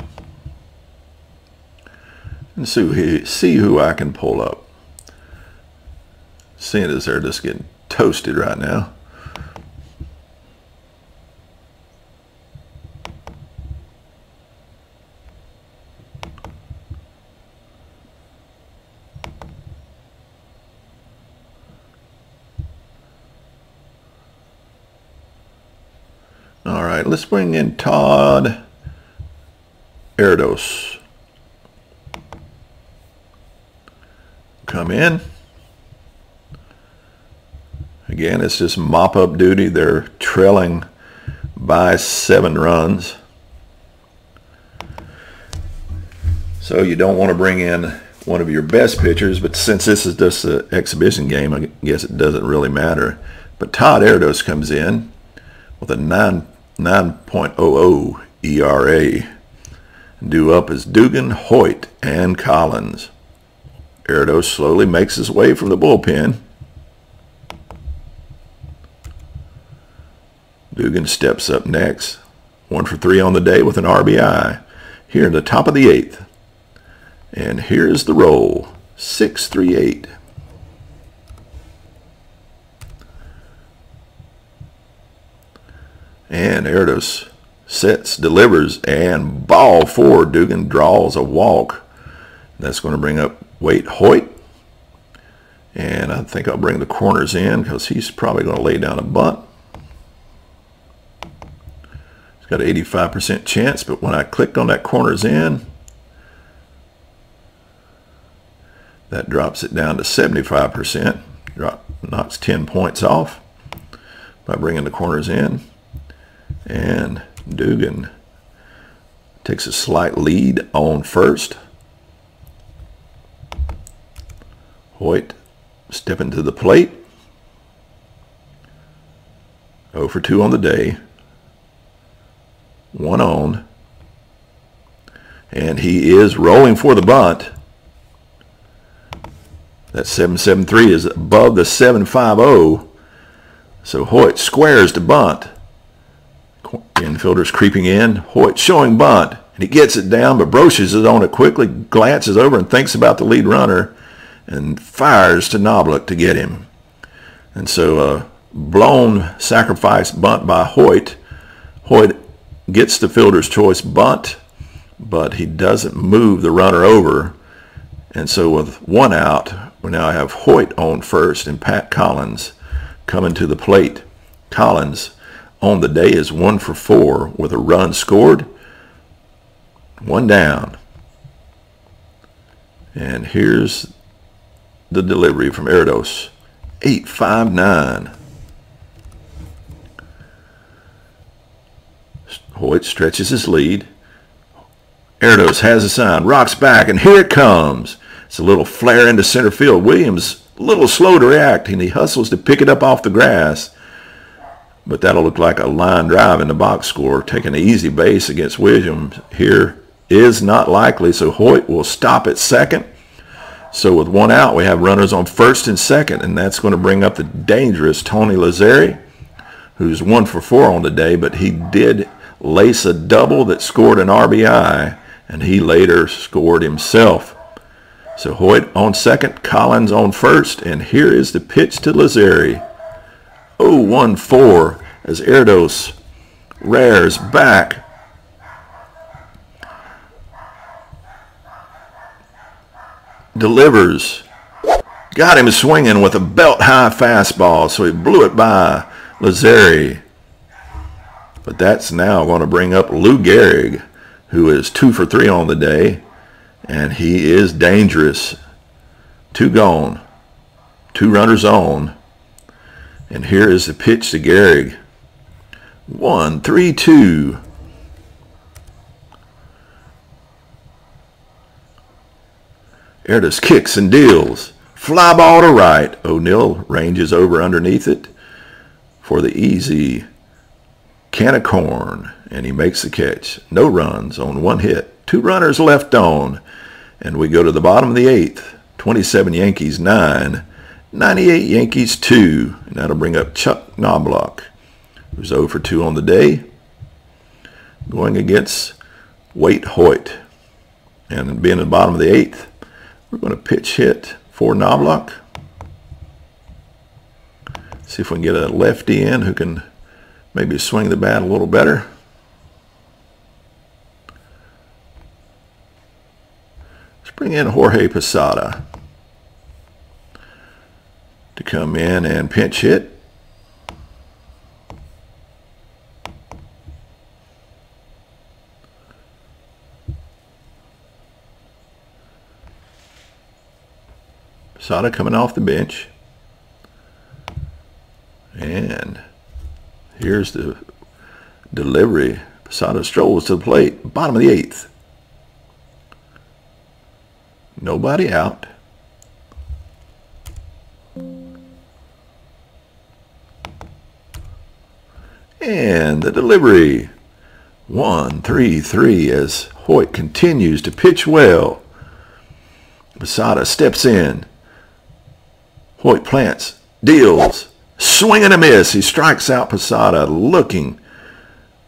and see who I can pull up. Seeing as they're just getting toasted right now. All right, let's bring in Todd Erdos. Come in. Again, it's just mop-up duty. They're trailing by 7 runs. So you don't want to bring in one of your best pitchers, but since this is just an exhibition game, I guess it doesn't really matter. But Todd Erdos comes in with a 9.00 ERA. Due up is Dugan, Hoyt, and Collins. Erdos slowly makes his way from the bullpen. Dugan steps up next. 1 for 3 on the day with an RBI. Here in the top of the 8th. And here's the roll. 6-3-8. And Erdos sets, delivers, and ball 4. Dugan draws a walk. That's going to bring up Waite Hoyt. And I think I'll bring the corners in because he's probably going to lay down a bunt. He's got an 85% chance, but when I clicked on that corners in, that drops it down to 75%. Knocks 10 points off by bringing the corners in. And Dugan takes a slight lead on first. Hoyt stepping to the plate. 0 for 2 on the day. 1 on. And he is rolling for the bunt. That 7.73 is above the 7.50. So Hoyt squares the bunt. Infielder's creeping in. Hoyt showing bunt. And he gets it down, but broaches it on it quickly, glances over and thinks about the lead runner, and fires to Knobloch to get him. And so a blown sacrifice bunt by Hoyt. Hoyt gets the fielder's choice bunt, but he doesn't move the runner over. And so with 1 out, we now have Hoyt on first and Pat Collins coming to the plate. Collins on the day is 1 for 4 with a run scored, 1 down. And here's the delivery from Erdos. 8.59. Hoyt stretches his lead. Erdos has a sign, rocks back, and here it comes. It's a little flare into center field. Williams a little slow to react, and he hustles to pick it up off the grass. But that'll look like a line drive in the box score. Taking an easy base against Williams here is not likely, so Hoyt will stop at second. So with 1 out, we have runners on first and second, and that's going to bring up the dangerous Tony Lazzeri, who's 1 for 4 on the day, but he did lace a double that scored an RBI, and he later scored himself. So Hoyt on second, Collins on first, and here is the pitch to Lazari. 0-1-4 as Erdos rears back. Delivers. Got him swinging with a belt-high fastball, so he blew it by Lazari. But that's now going to bring up Lou Gehrig, who is 2 for 3 on the day, and he is dangerous. 2 gone. 2 runners on. And here is the pitch to Gehrig. 1-3-2. Erdos kicks and deals. Fly ball to right. O'Neill ranges over underneath it for the easy can of corn, and he makes the catch. No runs on 1 hit. 2 runners left on, and we go to the bottom of the 8th. 27 Yankees 9, 98 Yankees 2, and that'll bring up Chuck Knobloch, who's 0 for 2 on the day, going against Waite Hoyt. And being at the bottom of the 8th, we're going to pitch hit for Knobloch. See if we can get a lefty in who can maybe swing the bat a little better. Let's bring in Jorge Posada to come in and pinch hit. Posada coming off the bench. And here's the delivery. Posada strolls to the plate. Bottom of the 8th. Nobody out. And the delivery. 1-3-3 as Hoyt continues to pitch well. Posada steps in. Hoyt plants, deals, swing and a miss. He strikes out Posada looking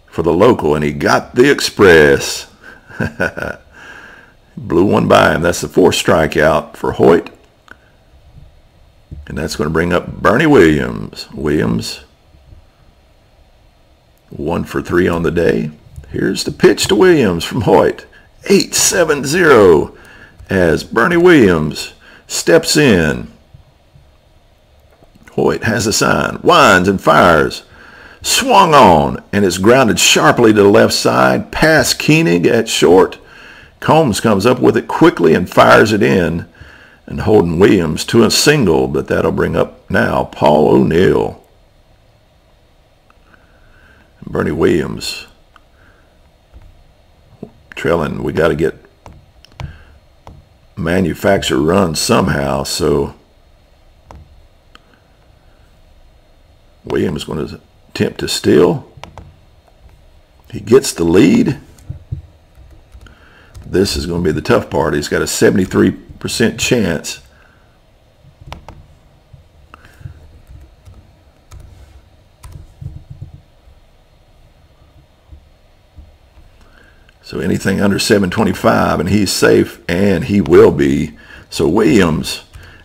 for the local, and he got the express. Blew one by him. That's the 4th strikeout for Hoyt. And that's going to bring up Bernie Williams. Williams, 1 for 3 on the day. Here's the pitch to Williams from Hoyt. 8-7-0 as Bernie Williams steps in. Hoyt has a sign, winds and fires. Swung on, and it's grounded sharply to the left side, past Koenig at short. Combs comes up with it quickly and fires it in, and holding Williams to a single, but that'll bring up now Paul O'Neill. Bernie Williams trailing. We got to get manufacturer run somehow, so Williams is going to attempt to steal. He gets the lead. This is going to be the tough part. He's got a 73% chance. So anything under 725, and he's safe, and he will be. So Williams,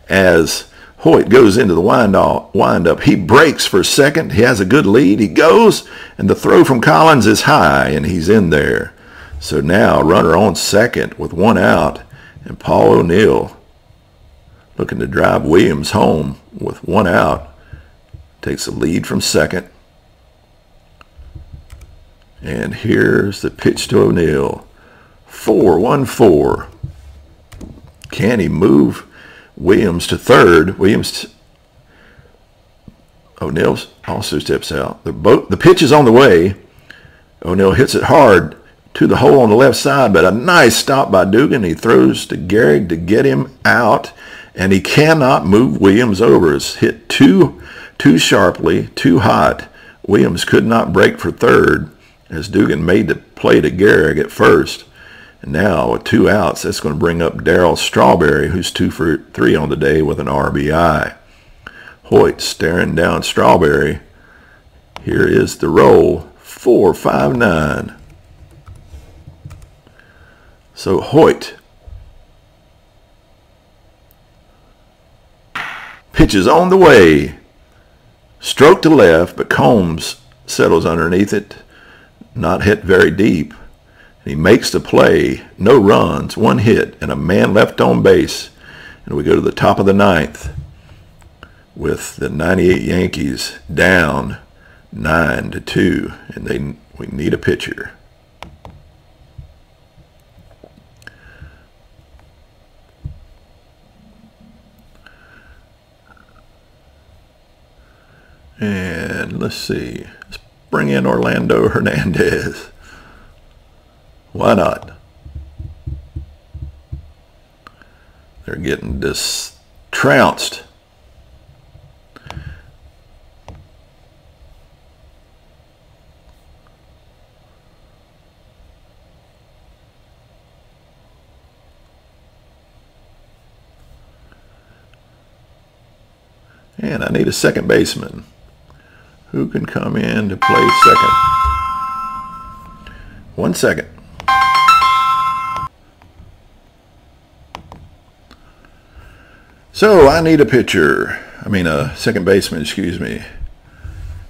as Hoyt goes into the wind-up. He breaks for second. He has a good lead. He goes, and the throw from Collins is high, and he's in there. So now runner on second with 1 out, and Paul O'Neill looking to drive Williams home with 1 out. Takes the lead from second. And here's the pitch to O'Neill. 4-1-4. Can he move Williams to third? O'Neill also steps out. The pitch is on the way. O'Neill hits it hard to the hole on the left side, but a nice stop by Dugan. He throws to Gehrig to get him out, and he cannot move Williams over. It's hit too sharply, too hot. Williams could not break for third as Dugan made the play to Gehrig at first. And now with 2 outs, that's going to bring up Darryl Strawberry, who's 2 for 3 on the day with an RBI. Hoyt staring down Strawberry. Here is the roll. 459. So Hoyt pitches on the way. Stroke to left, but Combs settles underneath it. Not hit very deep. He makes the play. No runs, 1 hit, and a man left on base. And we go to the top of the 9th with the 98 Yankees down 9-2, and we need a pitcher. And let's see. Let's bring in Orlando Hernandez. Why not? They're getting trounced. And I need a second baseman. Who can come in to play second? 1 second. So I need a pitcher. I mean a second baseman, excuse me.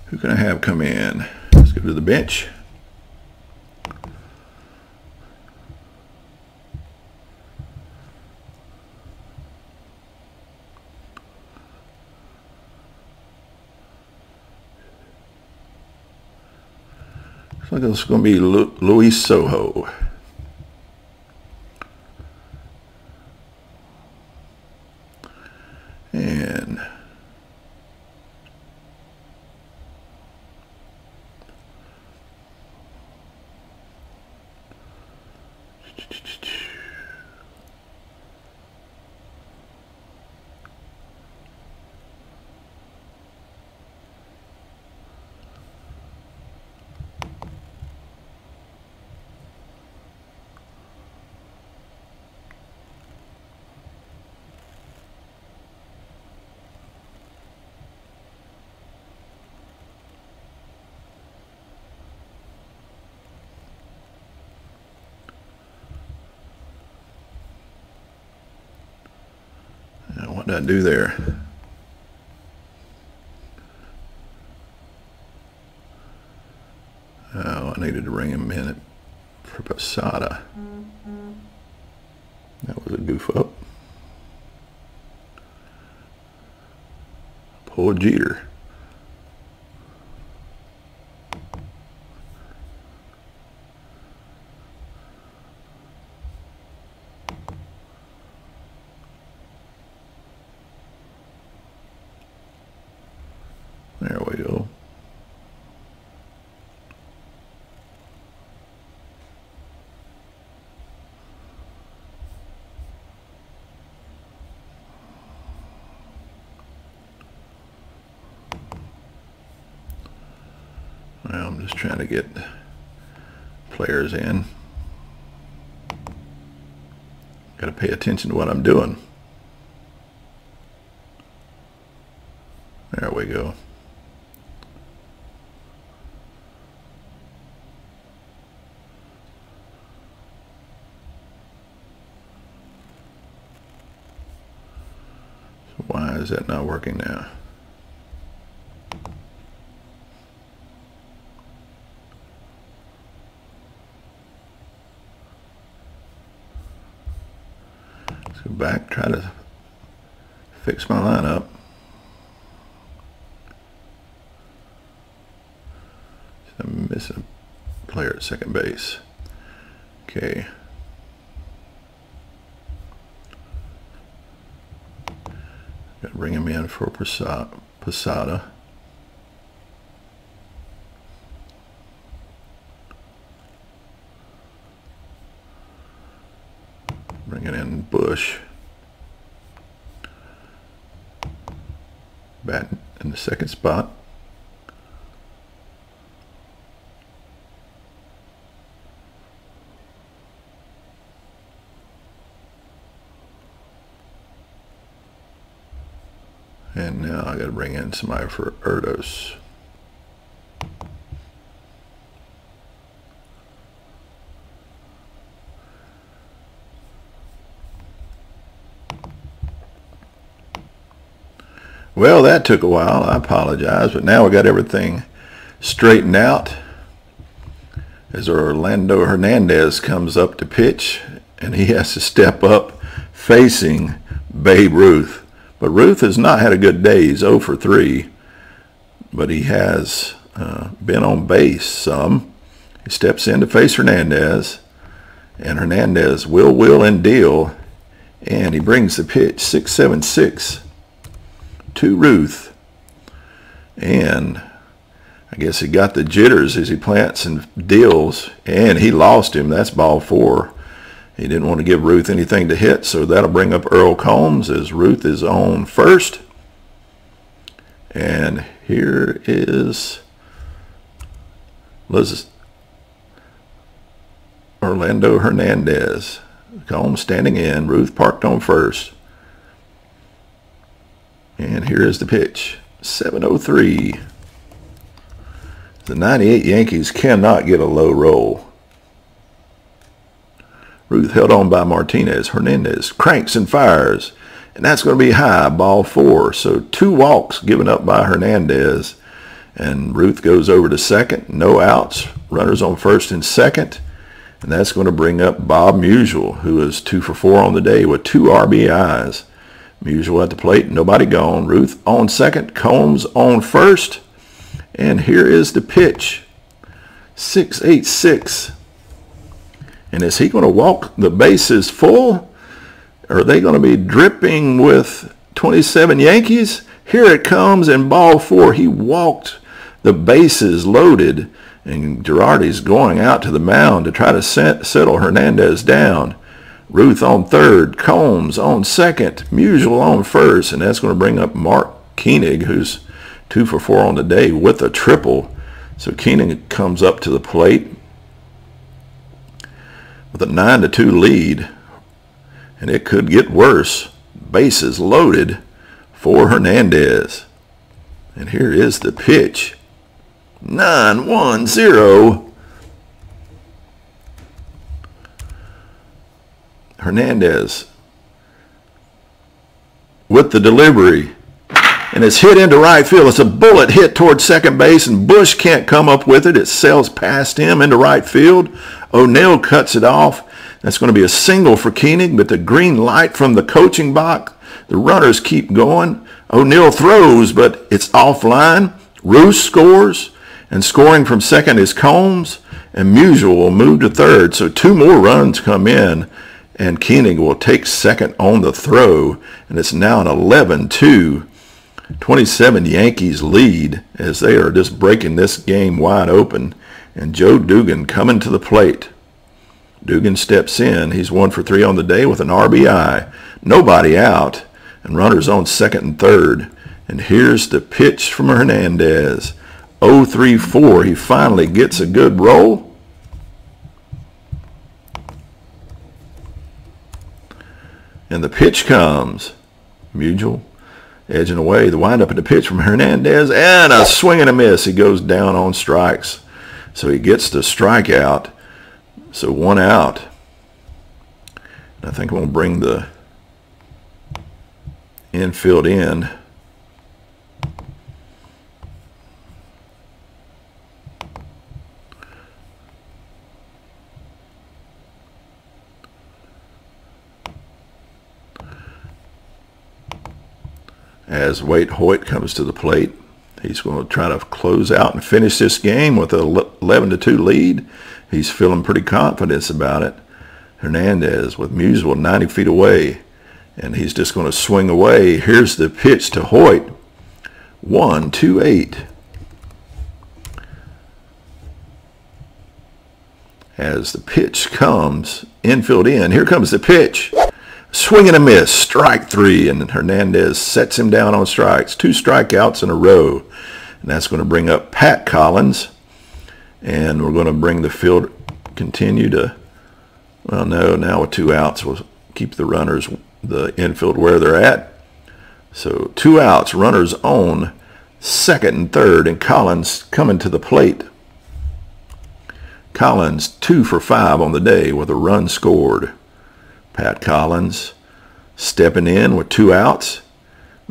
Who can I have come in? Let's go to the bench. Looks like it's going to be Luis Sojo. And what did I do there? Oh, I needed to bring him in for Posada. That was a goof up. Poor Jeter. There we go. Well, I'm just trying to get players in. Got to pay attention to what I'm doing. There we go. So why is that not working now? Let's go back, try to fix my lineup. I'm missing a player at second base. Okay. Got to bring him in for Posada. Bringing in Bush. Batting in the second spot. And now I got to bring in somebody for Erdos. Well, that took a while. I apologize, but now we got everything straightened out as Orlando Hernandez comes up to pitch, and he has to step up facing Babe Ruth. But Ruth has not had a good day. He's 0 for 3, but he has been on base some. He steps in to face Hernandez, and Hernandez will and deal, and he brings the pitch 6-7-6 to Ruth. And I guess he got the jitters as he plants and deals, and he lost him. That's ball 4. He didn't want to give Ruth anything to hit, so that'll bring up Earl Combs as Ruth is on first. And here is Orlando Hernandez. Combs standing in, Ruth parked on first. And here is the pitch, 7-0-3. The 98 Yankees cannot get a low roll. Ruth held on by Martinez. Hernandez cranks and fires, and that's going to be high, ball 4. So 2 walks given up by Hernandez, and Ruth goes over to second. No outs. Runners on first and second, and that's going to bring up Bob Musial, who is 2 for 4 on the day with 2 RBIs. Musial at the plate, nobody gone. Ruth on second, Combs on first, and here is the pitch, 6-8-6. And is he going to walk the bases full? Or are they going to be dripping with 27 Yankees? Here it comes in ball 4. He walked the bases loaded, and Girardi's going out to the mound to try to settle Hernandez down. Ruth on third, Combs on second, Musial on first, and that's going to bring up Mark Koenig, who's 2 for 4 on the day with a triple. So Koenig comes up to the plate with a 9-2 lead, and it could get worse. Bases loaded for Hernandez. And here is the pitch, 9-1-0. Hernandez with the delivery, and it's hit into right field. It's a bullet hit towards second base, and Bush can't come up with it. It sails past him into right field. O'Neill cuts it off. That's going to be a single for Koenig, but the green light from the coaching box. The runners keep going. O'Neill throws, but it's offline. Roos scores, and scoring from second is Combs, and Musial will move to third. So 2 more runs come in, and Koenig will take second on the throw, and it's now an 11-2. 27 Yankees lead as they are just breaking this game wide open, and Joe Dugan coming to the plate. Dugan steps in. He's 1 for 3 on the day with an RBI. Nobody out, and runners on second and third. And here's the pitch from Hernandez. 0-3-4. He finally gets a good roll. And the pitch comes. Musial edging away. The windup and the pitch from Hernandez. And a swing and a miss. He goes down on strikes. So he gets the strikeout. So 1 out. I think I'm going to bring the infield in. As Waite Hoyt comes to the plate. He's going to try to close out and finish this game with an 11-2 lead. He's feeling pretty confident about it. Hernandez with Musial 90 feet away, and he's just going to swing away. Here's the pitch to Hoyt. 1-2-8. As the pitch comes, infield in. Here comes the pitch. Swing and a miss, strike 3, and Hernandez sets him down on strikes. 2 strikeouts in a row, and that's going to bring up Pat Collins, and we're going to bring the field, continue to, well, no, now with 2 outs, we'll keep the runners, the infield where they're at. So 2 outs, runners on second and third, and Collins coming to the plate. Collins 2 for 5 on the day with a run scored. Pat Collins stepping in with 2 outs.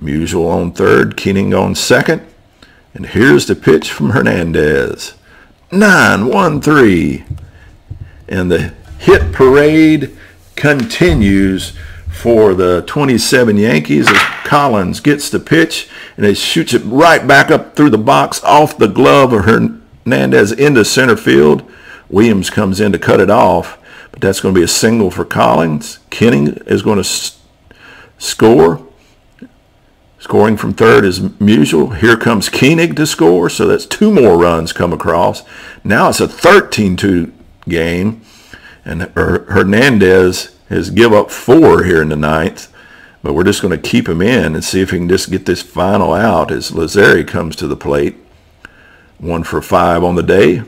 Musial on third, Keening on second. And here's the pitch from Hernandez. 9-1-3. And the hit parade continues for the 27 Yankees as Collins gets the pitch and he shoots it right back up through the box off the glove of Hernandez into center field. Williams comes in to cut it off, but that's going to be a single for Collins. Keening is going to score. Scoring from third is Musial. Here comes Keening to score, so that's 2 more runs come across. Now it's a 13-2 game, and Hernandez has give up 4 here in the 9th, but we're just going to keep him in and see if he can just get this final out as Lazzeri comes to the plate. 1 for 5 on the day.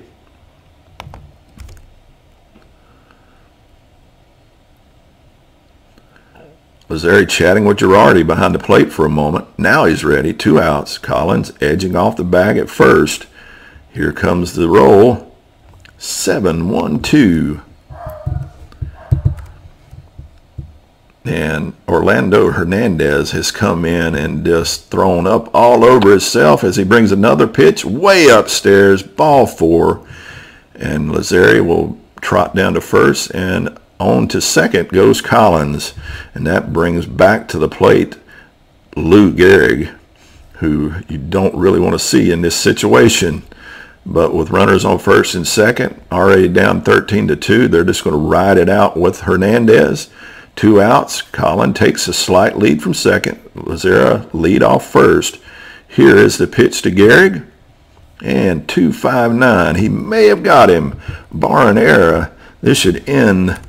Lazzeri chatting with Girardi behind the plate for a moment. Now he's ready. 2 outs. Collins edging off the bag at first. Here comes the roll. 7-1-2. And Orlando Hernandez has come in and just thrown up all over himself as he brings another pitch way upstairs. Ball 4. And Lazzeri will trot down to first, and on to second goes Collins, and that brings back to the plate Lou Gehrig, who you don't really want to see in this situation. But with runners on first and second, already down 13-2, they're just going to ride it out with Hernandez. 2 outs. Collins takes a slight lead from second. Lazzeri lead off first. Here is the pitch to Gehrig, and 2-5-9. He may have got him. Barring error, this should end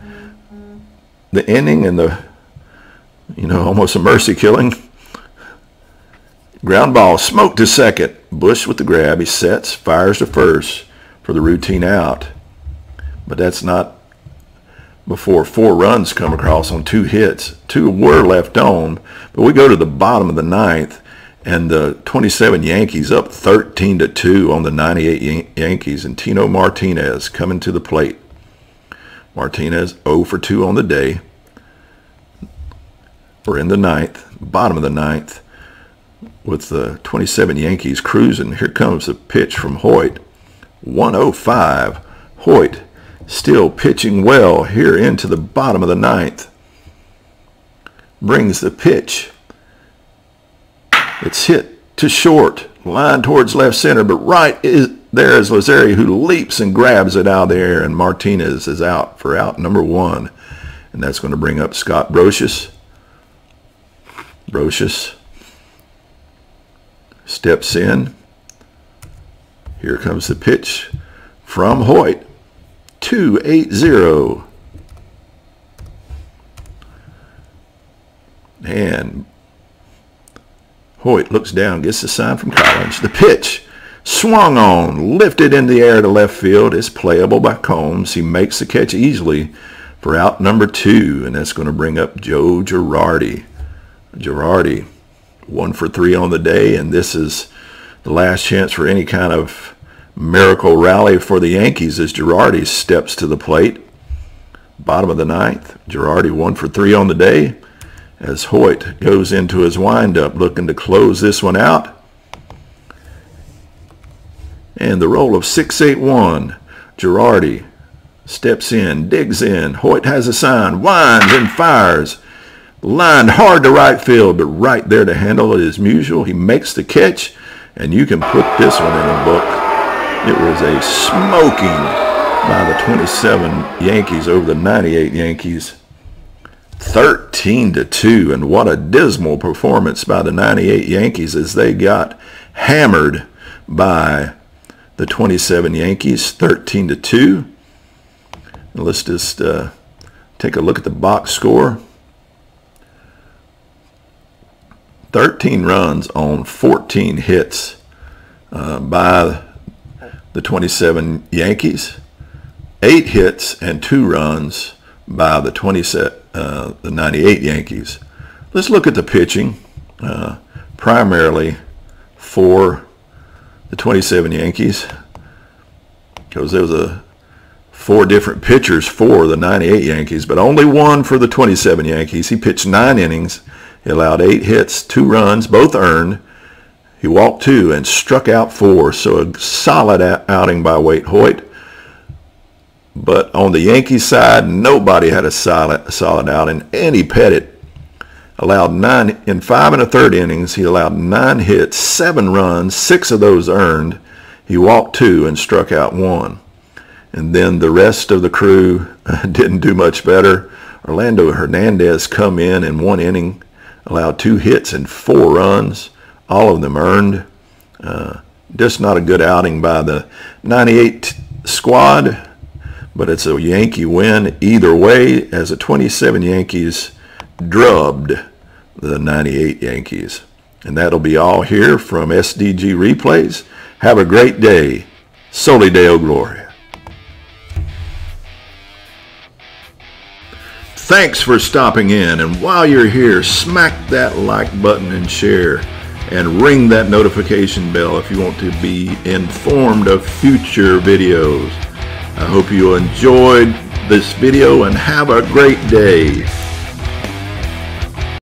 the inning and the, almost a mercy killing. Ground ball, smoke to second. Bush with the grab. He sets, fires to first for the routine out. But that's not before 4 runs come across on 2 hits. 2 were left on. But we go to the bottom of the 9th, and the 27 Yankees up 13-2 on the 98 Yankees, and Tino Martinez coming to the plate. Martinez 0 for 2 on the day. We're in the 9th, bottom of the 9th, with the 27 Yankees cruising. Here comes the pitch from Hoyt. 105. Hoyt still pitching well here into the bottom of the 9th. Brings the pitch. It's hit to short. Line towards left center, but there is Lazzeri, who leaps and grabs it out of the air, and Martinez is out for out number 1. And that's going to bring up Scott Brosius. Brosius steps in. Here comes the pitch from Hoyt. 2-8-0. And Hoyt looks down, gets the sign from Collins. The pitch swung on, lifted in the air to left field. It's playable by Combs. He makes the catch easily for out number 2, and that's going to bring up Joe Girardi. Girardi 1 for 3 on the day, and this is the last chance for any kind of miracle rally for the Yankees as Girardi steps to the plate. Bottom of the 9th, Girardi 1 for 3 on the day as Hoyt goes into his windup looking to close this one out. And the roll of 6-8-1. Girardi steps in, digs in. Hoyt has a sign, winds and fires. Lined hard to right field, but right there to handle it is Musial. He makes the catch, and you can put this one in a book. It was a smoking by the 27 Yankees over the 98 Yankees. 13-2, and what a dismal performance by the 98 Yankees as they got hammered by the 27 Yankees, 13-2. And let's just take a look at the box score. 13 runs on 14 hits by the 27 Yankees. 8 hits and 2 runs by the 98 Yankees. Let's look at the pitching, primarily for the 27 Yankees, because there was 4 different pitchers for the 98 Yankees, but only one for the 27 Yankees. He pitched 9 innings, He allowed 8 hits, 2 runs, both earned. He walked 2 and struck out 4, so a solid outing by Waite Hoyt. But on the Yankees side, nobody had a solid outing. Andy Pettitte allowed 9 in 5 1/3 innings. He allowed 9 hits, 7 runs, 6 of those earned. He walked 2 and struck out 1. And then the rest of the crew didn't do much better. Orlando Hernandez come in 1 inning, allowed 2 hits and 4 runs, all of them earned. Just not a good outing by the 98 squad, but it's a Yankee win either way, as the 27 Yankees drubbed the 98 Yankees. And that'll be all here from SDG Replays. Have a great day. Soli Deo Gloria. Thanks for stopping in, and while you're here, smack that like button and share, and ring that notification bell if you want to be informed of future videos. I hope you enjoyed this video and have a great day.